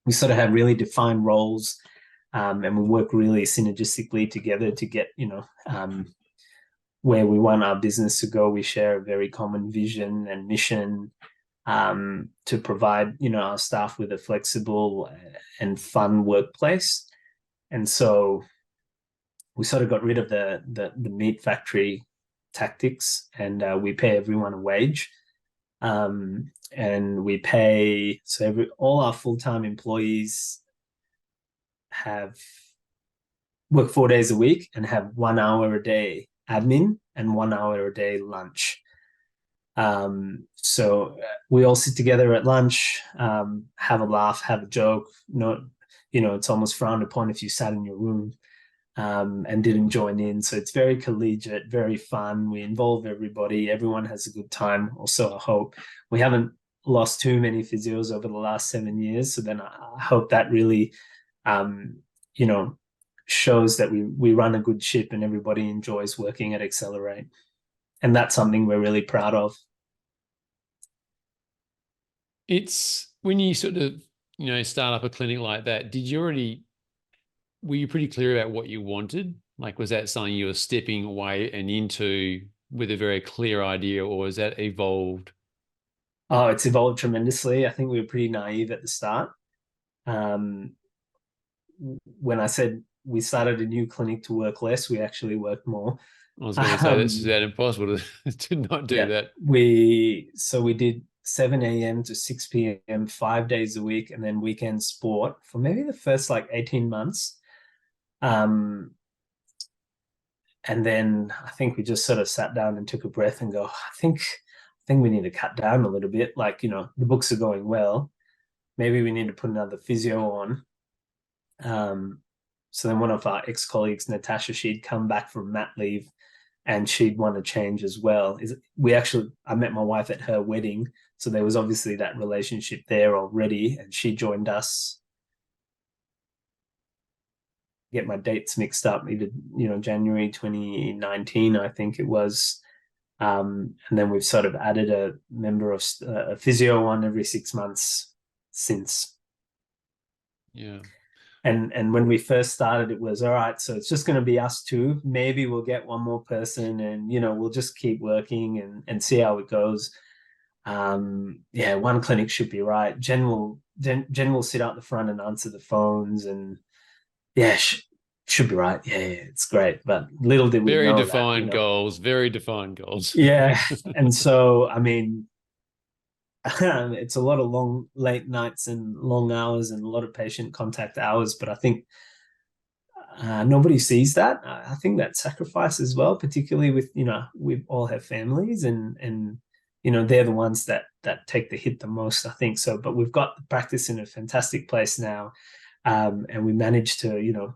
We sort of have really defined roles, and we work really synergistically together to get where we want our business to go. We share a very common vision and mission, to provide our staff with a flexible and fun workplace. And so we sort of got rid of the meat factory tactics, and we pay everyone a wage. And we pay, so all our full-time employees have work 4 days a week and have 1 hour a day admin and 1 hour a day lunch. So we all sit together at lunch, have a laugh, have a joke. It's almost frowned upon if you sat in your room and didn't join in. So it's very collegiate, very fun. We involve everybody. Everyone has a good time. Also, I hope we haven't lost too many physios over the last 7 years. So then I hope that really, shows that we run a good ship and everybody enjoys working at Accelerate. And that's something we're really proud of. It's when you sort of, start up a clinic like that, were you pretty clear about what you wanted? Like, was that something you were stepping away and into with a very clear idea, or has that evolved? Oh, it's evolved tremendously. I think we were pretty naive at the start. When I said we started a new clinic to work less, we actually worked more. I was going to say, this is that impossible to not do that. We did 7 a.m. to 6 p.m. 5 days a week, and then weekend sport for maybe the first 18 months. And then I think we just sort of sat down and took a breath and go, I think we need to cut down a little bit. The books are going well. Maybe we need to put another physio on. So then one of our ex-colleagues, Natasha, she'd come back from mat leave and she'd want to change as well. I met my wife at her wedding. So there was obviously that relationship there already. And she joined us. Get my dates mixed up. We did, January 2019, I think it was. And then we've sort of added a member of a physio on every 6 months since. Yeah. And when we first started, it was all right. So it's just going to be us two. Maybe we'll get one more person, and we'll just keep working and see how it goes. One clinic should be right. Jen will sit out the front and answer the phones, and should be right. Yeah, it's great. But little did we know very defined goals. Yeah, and so I mean, it's a lot of long late nights and long hours and a lot of patient contact hours, but I think nobody sees that. I think that sacrifice as well, particularly with we all have families, and they're the ones that take the hit the most, I think. So but we've got the practice in a fantastic place now, and we managed to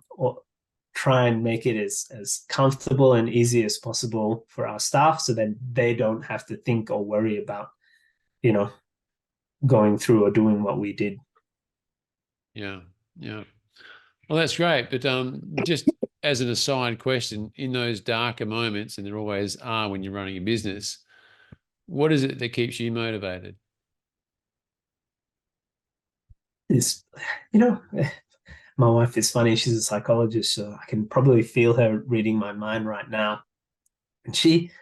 try and make it as comfortable and easy as possible for our staff, so that they don't have to think or worry about going through or doing what we did. Yeah. Well, that's great. But just as an aside question, in those darker moments, and there always are when you're running a business, What is it that keeps you motivated? This, you know, my wife is funny. She's a psychologist, so I can probably feel her reading my mind right now. And she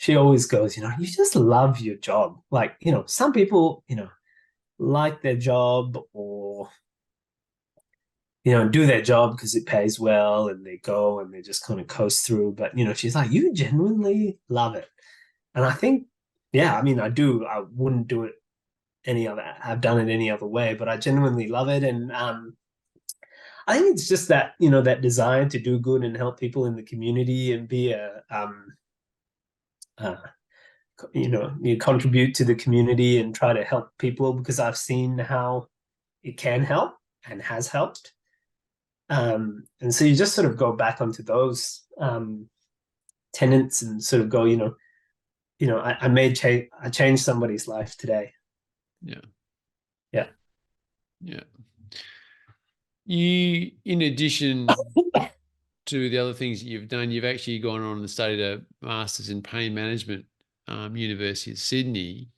always goes, you just love your job. Like, some people, like their job or, do their job because it pays well and they go and they just kind of coast through. But, she's like, you genuinely love it. And I think, yeah, I mean, I do. I wouldn't do it any other, I've done it any other way, but I genuinely love it. And I think it's just that, that desire to do good and help people in the community and be uh, you contribute to the community and try to help people because I've seen how it can help and has helped. And so you just sort of go back onto those tenets and sort of go, I changed somebody's life today. Yeah. Yeah. Yeah. You, in addition to the other things that you've done, you've actually gone on and studied a master's in pain management, University of Sydney.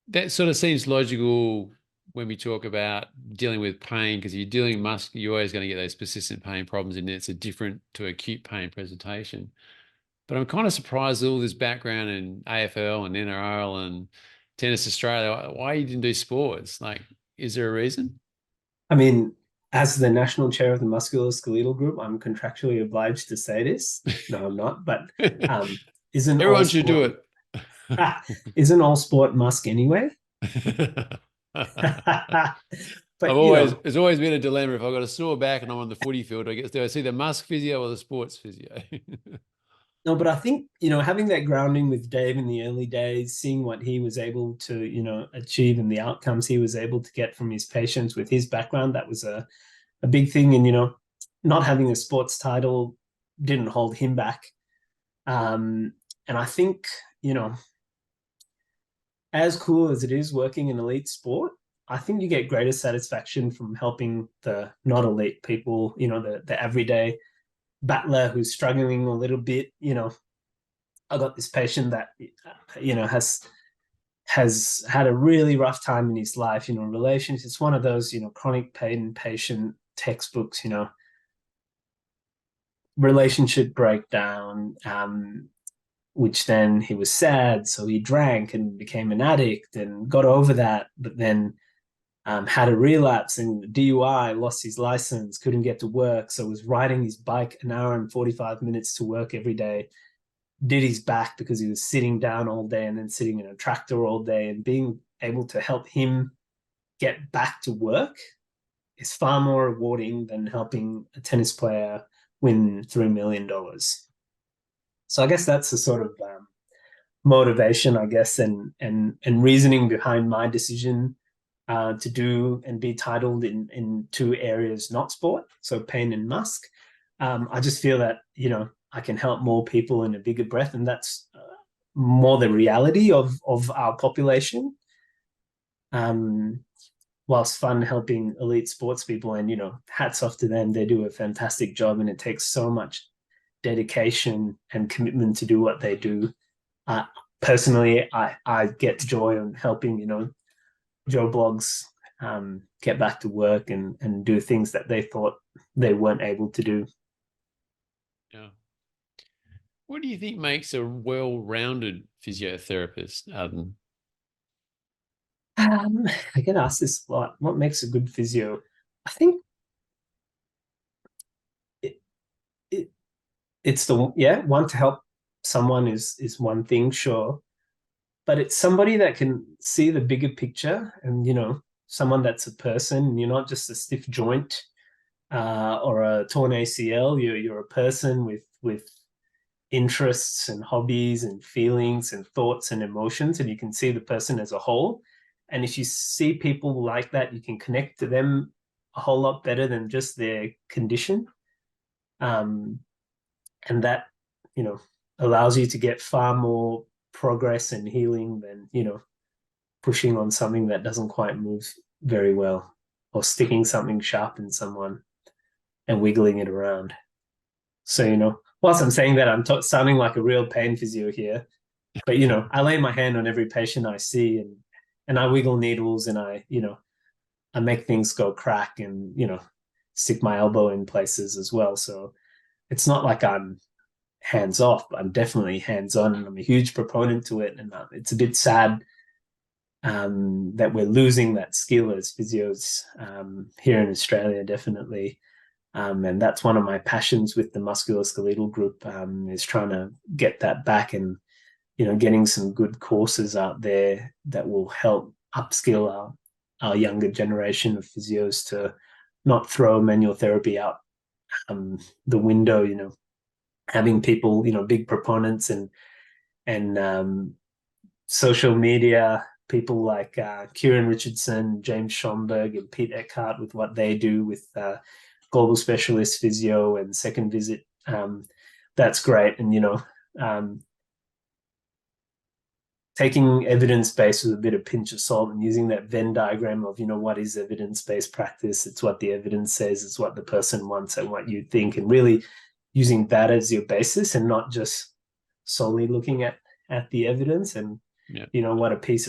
That sort of seems logical when we talk about dealing with pain, because if you're dealing muscle, you're always going to get those persistent pain problems, and it's a different to acute pain presentation. But I'm kind of surprised all this background in AFL and NRL and Tennis Australia, why you didn't do sports? Like, is there a reason? I mean, as the national chair of the musculoskeletal group, I'm contractually obliged to say this. No, I'm not, but um, isn't all Everyone should do sport it. isn't all sport musk anyway? I've But always it's always been a dilemma. If I've got a sore back and I'm on the footy field, do I see the musk physio or the sports physio? no, but I think, having that grounding with Dave in the early days, seeing what he was able to, achieve and the outcomes he was able to get from his patients with his background, that was a big thing. And, not having a sports title didn't hold him back. And I think, as cool as it is working in elite sport, I think you get greater satisfaction from helping the not elite people, the everyday battler who's struggling a little bit. I got this patient that has had a really rough time in his life, relations. It's one of those, chronic pain patient textbooks, relationship breakdown, which then he was sad. So he drank and became an addict and got over that, but then had a relapse and DUI, lost his license, couldn't get to work. So was riding his bike an hour and 45 minutes to work every day, did his back because he was sitting down all day and then sitting in a tractor all day, and being able to help him get back to work is far more rewarding than helping a tennis player win $3 million. So I guess that's the sort of motivation, I guess, and reasoning behind my decision to do and be titled in two areas, not sport, so pain and musk. I just feel that I can help more people in a bigger breadth, and that's more the reality of our population. Whilst fun helping elite sports people, and hats off to them, they do a fantastic job, and it takes so much dedication and commitment to do what they do. Personally, I get joy in helping Joe blogs get back to work and do things that they thought they weren't able to do. Yeah. What do you think makes a well-rounded physiotherapist, Adnan? I get asked this a lot. What makes a good physio? I think it, it it's the one to help someone is one thing, sure, but it's somebody that can see the bigger picture, and someone that's a person, and you're not just a stiff joint or a torn ACL. You're a person with interests and hobbies and feelings and thoughts and emotions, and you can see the person as a whole. And if you see people like that, you can connect to them a whole lot better than just their condition. Um, and that, allows you to get far more progress and healing than, pushing on something that doesn't quite move very well, or sticking something sharp in someone and wiggling it around. So, whilst I'm saying that, I'm sounding like a real pain physio here. But I lay my hand on every patient I see, and I wiggle needles, and I make things go crack, and stick my elbow in places as well. So it's not like I'm hands off, but I'm definitely hands on, and I'm a huge proponent to it. And it's a bit sad that we're losing that skill as physios here in Australia, definitely. And that's one of my passions with the musculoskeletal group, is trying to get that back, and getting some good courses out there that will help upskill our younger generation of physios to not throw manual therapy out the window. Having people, big proponents, and social media people like Kieran Richardson, James Schomburg, and Pete Eckhart with what they do with Global Specialist Physio and Second Visit. That's great. And, um, taking evidence-based with a bit of pinch of salt and using that Venn diagram of, what is evidence-based practice? It's what the evidence says, it's what the person wants and what you think, and really using that as your basis and not just solely looking at the evidence and Yeah. what a piece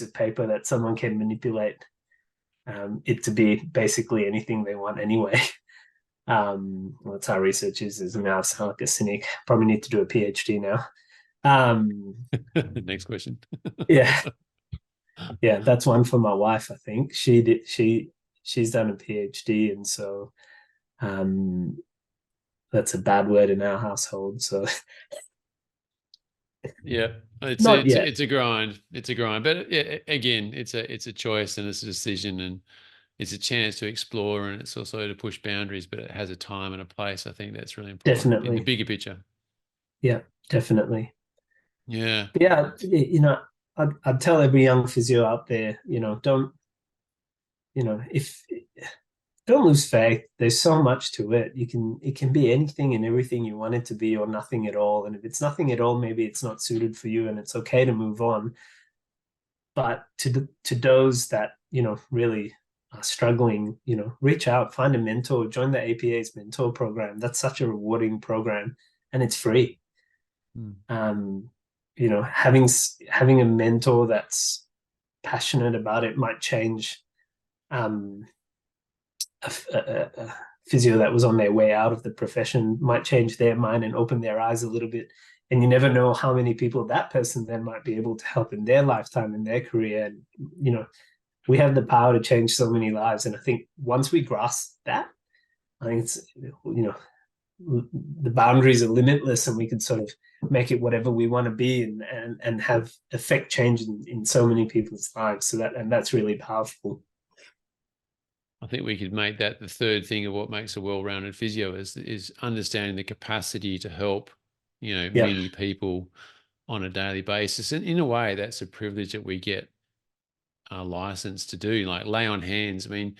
of paper that someone can manipulate it to be basically anything they want anyway. Well, that's how research is. Now I sound like a cynic. Probably need to do a PhD now. Next question. Yeah, yeah, that's one for my wife. I think she's done a PhD, and so um, that's a bad word in our household. So Yeah, it's not it's yet. it's a grind. It's a grind, but again, it's a choice and it's a decision, and it's a chance to explore, and it's also to push boundaries. But it has a time and a place. I think that's really important in the Definitely. bigger picture. Yeah, definitely. Yeah, But yeah, I'd tell every young physio out there, don't, if don't lose faith. There's so much to it. It can be anything and everything you want it to be, or nothing at all. And if it's nothing at all, maybe it's not suited for you, and it's okay to move on. But to those that really are struggling, reach out, find a mentor, join the APA's mentor program. That's such a rewarding program, and it's free. mm. Um, having a mentor that's passionate about it might change um, a physio that was on their way out of the profession, might change their mind and open their eyes a little bit. And you never know how many people that person then might be able to help in their lifetime, in their career. And, we have the power to change so many lives. And I think once we grasp that, I think it's, the boundaries are limitless, and we can sort of make it whatever we want to be, and have effect change in so many people's lives. So that's really powerful. I think we could make that the third thing of what makes a well-rounded physio is understanding the capacity to help, Yeah. many people on a daily basis. And in a way, that's a privilege that we get a license to do, like lay on hands. I mean,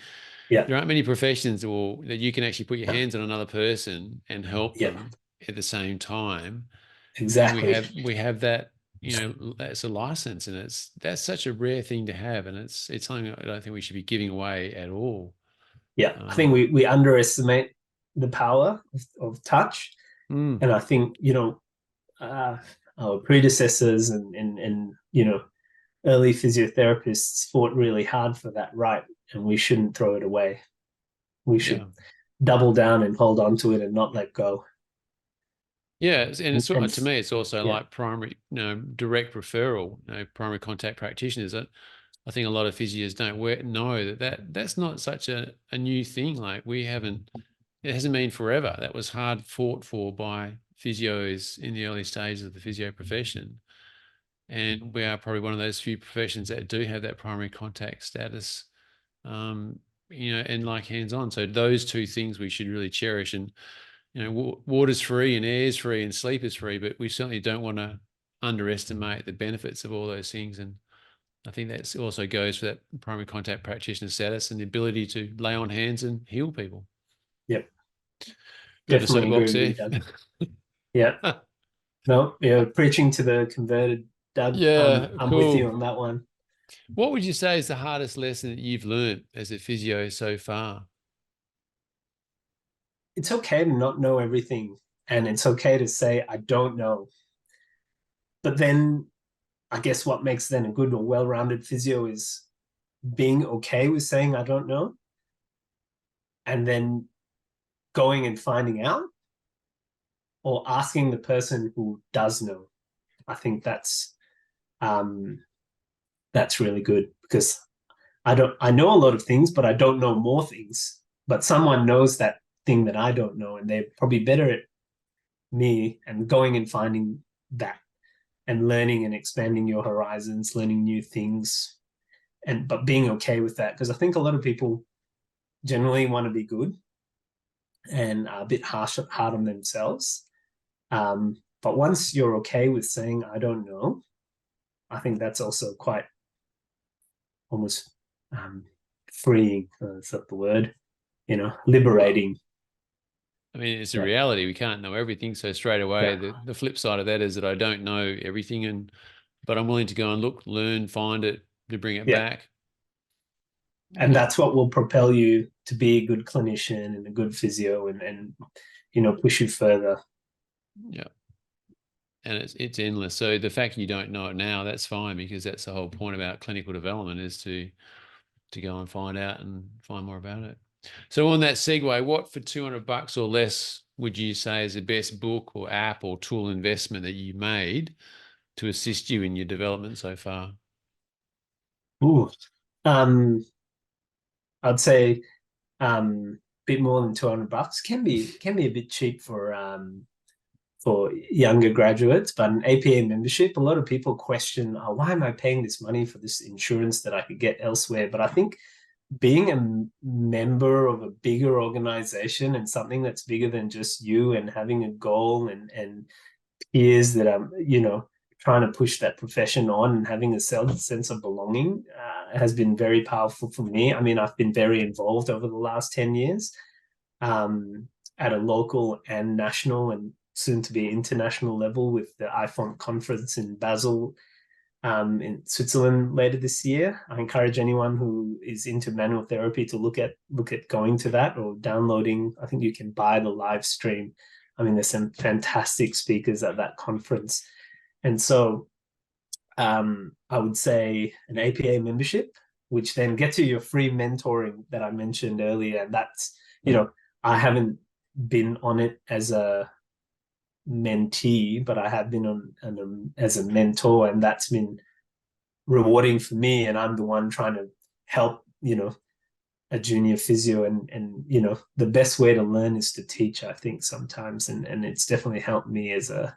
Yeah. there aren't many professions that you can actually put your hands on another person and help Yeah. them at the same time. And we Exactly. have that, that's a license, and that's such a rare thing to have, and it's something I don't think we should be giving away at all. Yeah. I think Um, we underestimate the power of touch. mm, And I think, uh, our predecessors and early physiotherapists fought really hard for that right, and we shouldn't throw it away. We yeah. should double down and hold on to it and not let go. Yeah, and it's And to me, it's also yeah, like primary, direct referral, primary contact practitioners. I think a lot of physios don't know that's not such a new thing. Like it hasn't been forever. That was hard fought for by physios in the early stages of the physio profession. And we are probably one of those few professions that do have that primary contact status, um, and like hands-on. So those two things we should really cherish. And water's free and air's free and sleep is free, but we certainly don't want to underestimate the benefits of all those things. And I think that also goes for that primary contact practitioner status and the ability to lay on hands and heal people. yep, Bit of a definitely agree soapbox with you, there. Doug. Yeah, no, yeah, preaching to the converted, Doug. Yeah, I'm with you cool. on that one. What would you say is the hardest lesson that you've learned as a physio so far? It's okay to not know everything, and it's okay to say I don't know. But then I guess what makes then a good or well-rounded physio is being okay with saying I don't know, and then going and finding out, or asking the person who does know. I think um, that's really good, because I know a lot of things, but I don't know more things. But someone knows that thing that I don't know, and they're probably better at me, and going and finding that and learning and expanding your horizons, learning new things, and but being okay with that. Because I think a lot of people generally want to be good and are a bit hard on themselves. But once you're okay with saying I don't know, I think that's also quite almost freeing. Is that the word? Liberating. I mean, it's a Yeah. reality. We can't know everything. So straight away, Yeah. the flip side of that is that I don't know everything, but I'm willing to go and look, learn, find it to bring it Yeah. back. And that's what will propel you to be a good clinician and a good physio, and push you further. Yeah. And it's endless. So the fact you don't know it now, that's fine, because that's the whole point about clinical development, is to go and find out and find more about it. So on that segue, what for $200 or less would you say is the best book or app or tool investment that you made to assist you in your development so far? Ooh. Um, I'd say bit more than $200 can be a bit cheap for younger graduates, but an APA membership, a lot of people question, oh, why am I paying this money for this insurance that I could get elsewhere? But I think being a member of a bigger organization and something that's bigger than just you, and having a goal, and peers that are, trying to push that profession on, and having a sense of belonging has been very powerful for me. I mean, I've been very involved over the last 10 years at a local and national and soon to be international level, with the IFOMP conference in Basel in Switzerland later this year. I encourage anyone who is into manual therapy to look at going to that, or downloading. I think you can buy the live stream. I mean, there's some fantastic speakers at that conference, and so I would say an APA membership, which then gets you your free mentoring that I mentioned earlier. And that's, I haven't been on it as a mentee, but I have been on as a mentor, and that's been rewarding for me. And I'm the one trying to help, a junior physio, and the best way to learn is to teach, I think, sometimes. And it's definitely helped me as a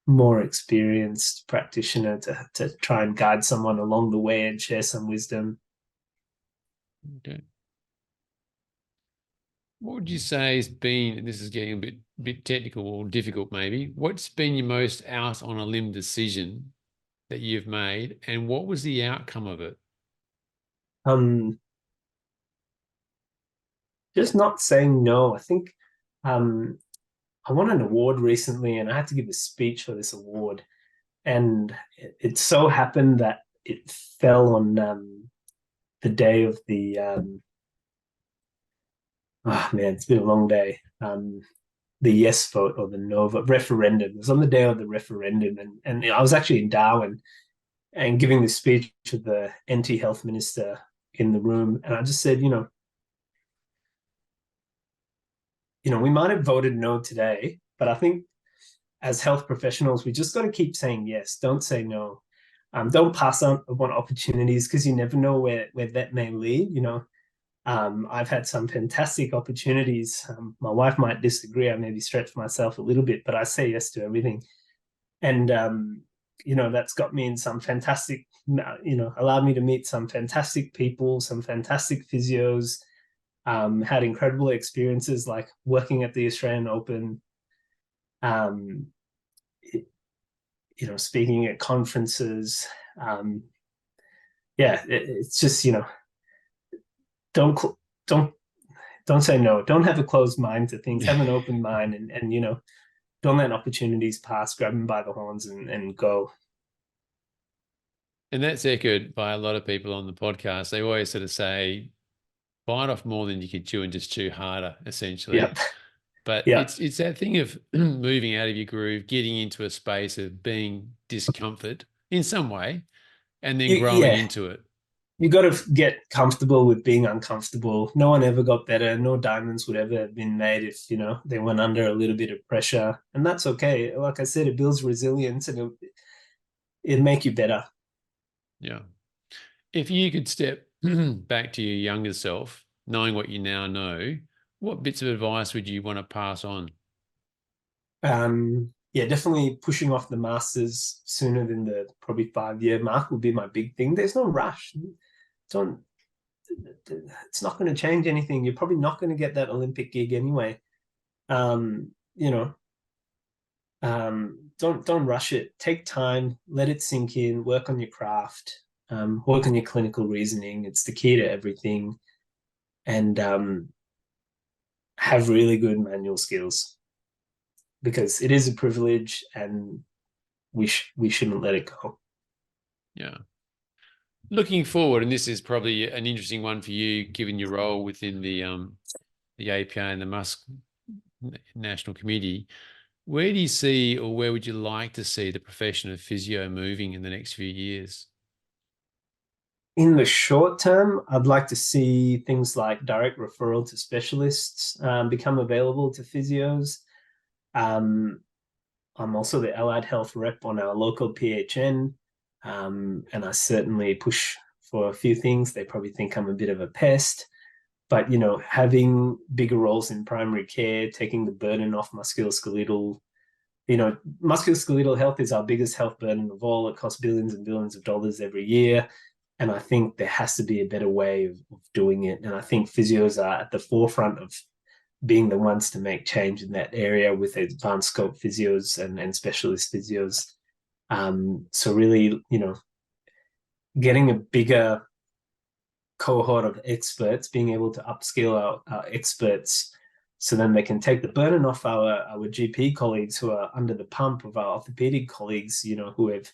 more experienced practitioner to try and guide someone along the way and share some wisdom. Okay. What would you say has been, this is getting a bit technical or difficult maybe, what's been your most out on a limb decision that you've made, and what was the outcome of it? Um, just not saying no. I think I won an award recently, and I had to give a speech for this award. And it so happened that it fell on the day of the oh man, it's been a long day. The yes vote, or the no vote referendum. It was on the day of the referendum, and I was actually in Darwin and giving this speech to the NT health minister in the room, and I just said, we might have voted no today, but I think as health professionals, we just got to keep saying yes. Don't say no. Don't pass on opportunities, because you never know where that may lead. I've had some fantastic opportunities. My wife might disagree. I maybe stretch myself a little bit, but I say yes to everything. And, that's got me in some fantastic, allowed me to meet some fantastic people, some fantastic physios, had incredible experiences like working at the Australian Open, um, speaking at conferences. Um, yeah, it's just, don't, don't, don't say no. Don't have a closed mind to things. Have an open mind, and don't let opportunities pass. Grab them by the horns, and go. And that's echoed by a lot of people on the podcast. They always sort of say, bite off more than you could chew and just chew harder, essentially. Yep. But Yeah. it's that thing of moving out of your groove, getting into a space of being discomfort in some way, and then growing Yeah. into it. You got to get comfortable with being uncomfortable. No one ever got better. No diamonds would ever have been made if, they went under a little bit of pressure. And that's okay. Like I said, it builds resilience and it'll make you better. Yeah. If you could step back to your younger self, knowing what you now know, what bits of advice would you want to pass on? Yeah, definitely pushing off the masters sooner than the probably 5 year mark would be my big thing. There's no rush. Don't it's not going to change anything. You're probably not going to get that Olympic gig anyway. Um, you know, don't rush it. Take time, let it sink in, work on your craft, work on your clinical reasoning. It's the key to everything. And have really good manual skills because it is a privilege and we shouldn't let it go. Yeah. Looking forward, and this is probably an interesting one for you, given your role within the APA and the Musk National Committee. Where do you see, or where would you like to see the profession of physio moving in the next few years? In the short term, I'd like to see things like direct referral to specialists become available to physios. Um, I'm also the allied health rep on our local PHN, and I certainly push for a few things. They probably think I'm a bit of a pest, but having bigger roles in primary care, taking the burden off musculoskeletal. Musculoskeletal health is our biggest health burden of all. It costs billions and billions of dollars every year. And I think there has to be a better way of doing it. And I think physios are at the forefront of being the ones to make change in that area with advanced scope physios and specialist physios. So really, getting a bigger cohort of experts, being able to upskill our experts so then they can take the burden off our GP colleagues who are under the pump of our orthopedic colleagues, who have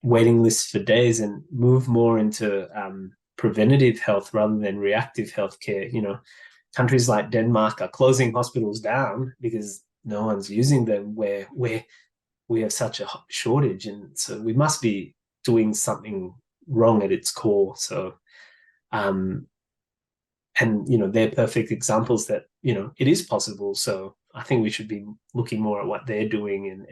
waiting lists for days and move more into preventative health rather than reactive healthcare. Countries like Denmark are closing hospitals down because no one's using them where we have such a shortage. And so we must be doing something wrong at its core. So, and, they're perfect examples that, it is possible. So I think we should be looking more at what they're doing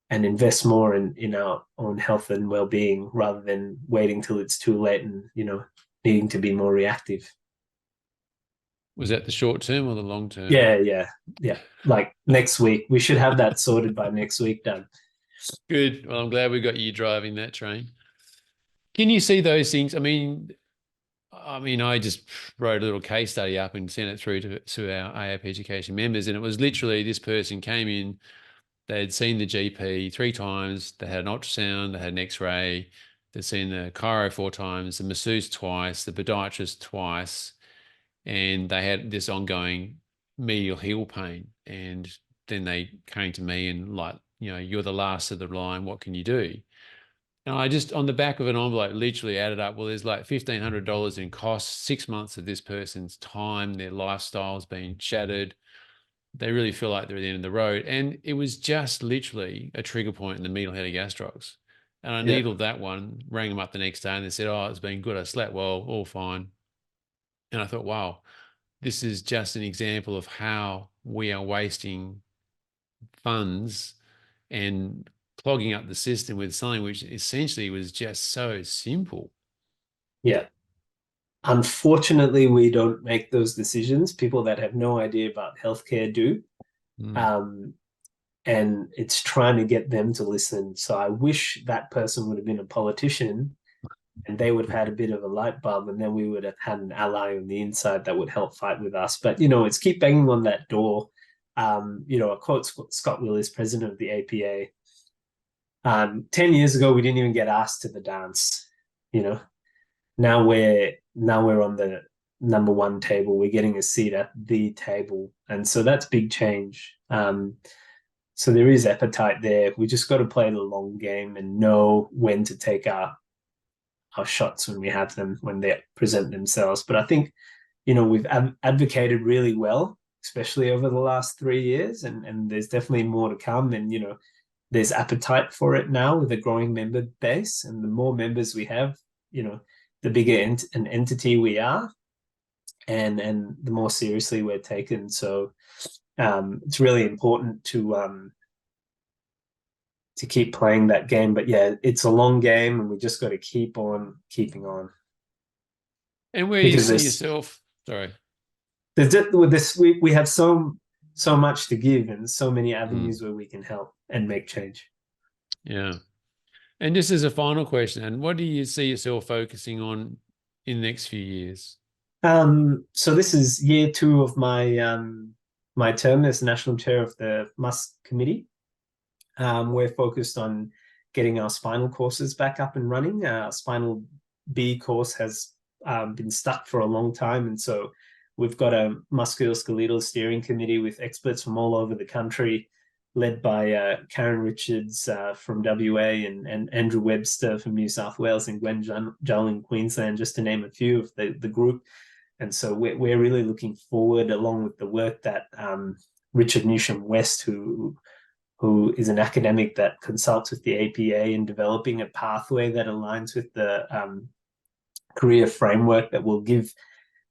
and invest more in our own health and well-being rather than waiting till it's too late and, needing to be more reactive. Was that the short term or the long term? Yeah. Like next week, we should have that sorted by next week, Doug. Good. Well, I'm glad we got you driving that train. Can you see those things? I mean, I just wrote a little case study up and sent it through to our AAP education members, and it was literally this person came in, they had seen the GP 3 times, they had an ultrasound, they had an X-ray, they'd seen the chiro 4 times, the masseuse twice, the podiatrist twice, and they had this ongoing medial heel pain. And then they came to me and like, you're the last of the line, what can you do? And I just, on the back of an envelope, literally added up, well, there's like $1,500 in costs, 6 months of this person's time, their lifestyle's been shattered. They really feel like they're at the end of the road. And it was just literally a trigger point in the medial head of gastrocs. And I Yeah. needled that one, rang them up the next day and they said, oh, it's been good. I slept well, all fine. And I thought, wow, this is just an example of how we are wasting funds and clogging up the system with something which essentially was just so simple. Yeah. Unfortunately, we don't make those decisions. People that have no idea about healthcare do. Mm. Um, and it's trying to get them to listen. So I wish that person would have been a politician and they would have had a bit of a light bulb, and then we would have had an ally on the inside that would help fight with us. But, it's keep banging on that door. I quote Scott Willis, president of the APA. 10 years ago, we didn't even get asked to the dance. You know, now we're on the number one table. We're getting a seat at the table, and so that's big change. So there is appetite there. We just got to play the long game and know when to take our shots when we have them, when they present themselves. But I think, we've advocated really well especially over the last 3 years, and there's definitely more to come. And there's appetite for it now with a growing member base, and the more members we have, the bigger an entity we are, and the more seriously we're taken. So it's really important to keep playing that game. But yeah, it's a long game, and we just got to keep on keeping on. And where do you see yourself? Sorry. With this, we have so much to give, and so many avenues where we can help and make change. Yeah. And just as a final question, and what do you see yourself focusing on in the next few years? So this is year 2 of my my term as national chair of the MUSC committee. We're focused on getting our spinal courses back up and running. Our spinal B course has been stuck for a long time, and so we've got a musculoskeletal steering committee with experts from all over the country, led by Karen Richards from WA and Andrew Webster from New South Wales and Gwen Jull in Queensland, just to name a few of the group. And so we're really looking forward, along with the work that Richard Newsham West, who is an academic that consults with the APA, in developing a pathway that aligns with the career framework that will give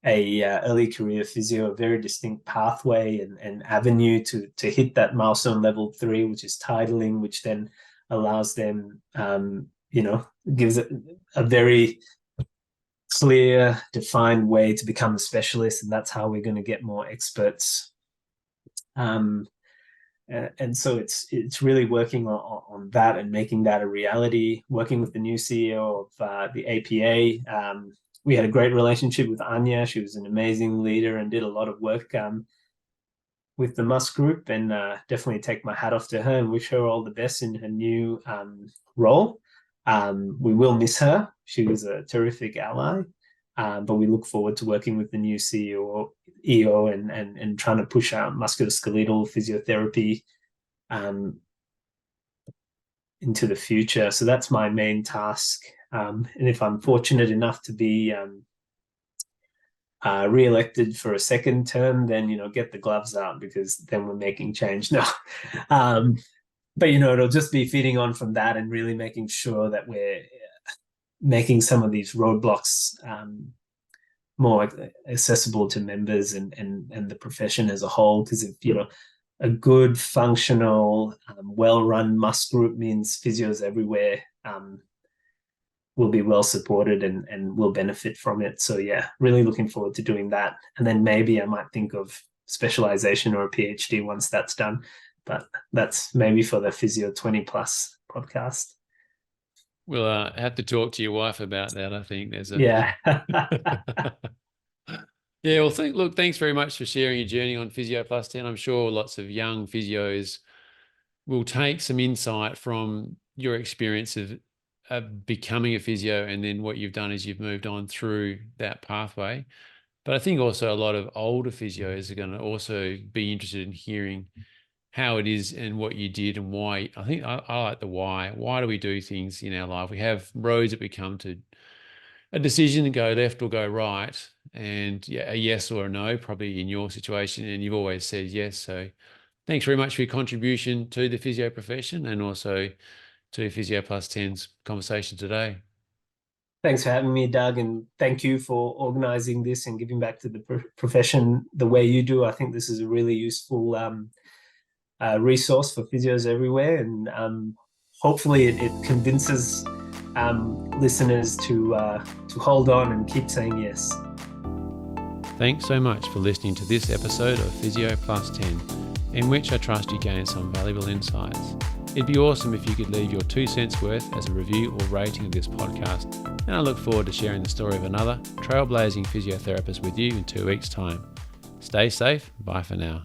a early career physio a very distinct pathway and avenue to hit that milestone level 3, which is titling, which then allows them, gives it a very clear, defined way to become a specialist, and that's how we're going to get more experts. And so it's really working on that and making that a reality. Working with the new CEO of the APA. We had a great relationship with Anya. She was an amazing leader and did a lot of work with the MUSC group, and definitely take my hat off to her and wish her all the best in her new role. We will miss her. She was a terrific ally, but we look forward to working with the new CEO and trying to push out musculoskeletal physiotherapy into the future. So that's my main task. And if I'm fortunate enough to be re-elected for a second term, then get the gloves out, because then we're making change now. But it'll just be feeding on from that and really making sure that we're making some of these roadblocks more accessible to members and the profession as a whole. Because if a good, functional, well-run MUSC group means physios everywhere will be well supported and will benefit from it. So yeah, really looking forward to doing that. And then maybe I might think of specialization or a PhD once that's done. But that's maybe for the Physio 20 Plus podcast. We'll have to talk to your wife about that. I think there's a... Yeah. Yeah, well, thanks very much for sharing your journey on Physio Plus 10. I'm sure lots of young physios will take some insight from your experience of becoming a physio, and then what you've done is you've moved on through that pathway. But I think also a lot of older physios are going to also be interested in hearing how it is and what you did and why. I think I like the why. Why do we do things in our life? We have roads that we come to a decision to go left or go right, and a yes or a no, probably in your situation, and you've always said yes. So thanks very much for your contribution to the physio profession and also to Physio Plus 10's conversation today. Thanks for having me, Doug, and thank you for organising this and giving back to the profession the way you do. I think this is a really useful resource for physios everywhere, and hopefully it convinces listeners to hold on and keep saying yes. Thanks so much for listening to this episode of Physio Plus 10, in which I trust you gained some valuable insights. It'd be awesome if you could leave your 2 cents worth as a review or rating of this podcast, and I look forward to sharing the story of another trailblazing physiotherapist with you in 2 weeks' time. Stay safe. Bye for now.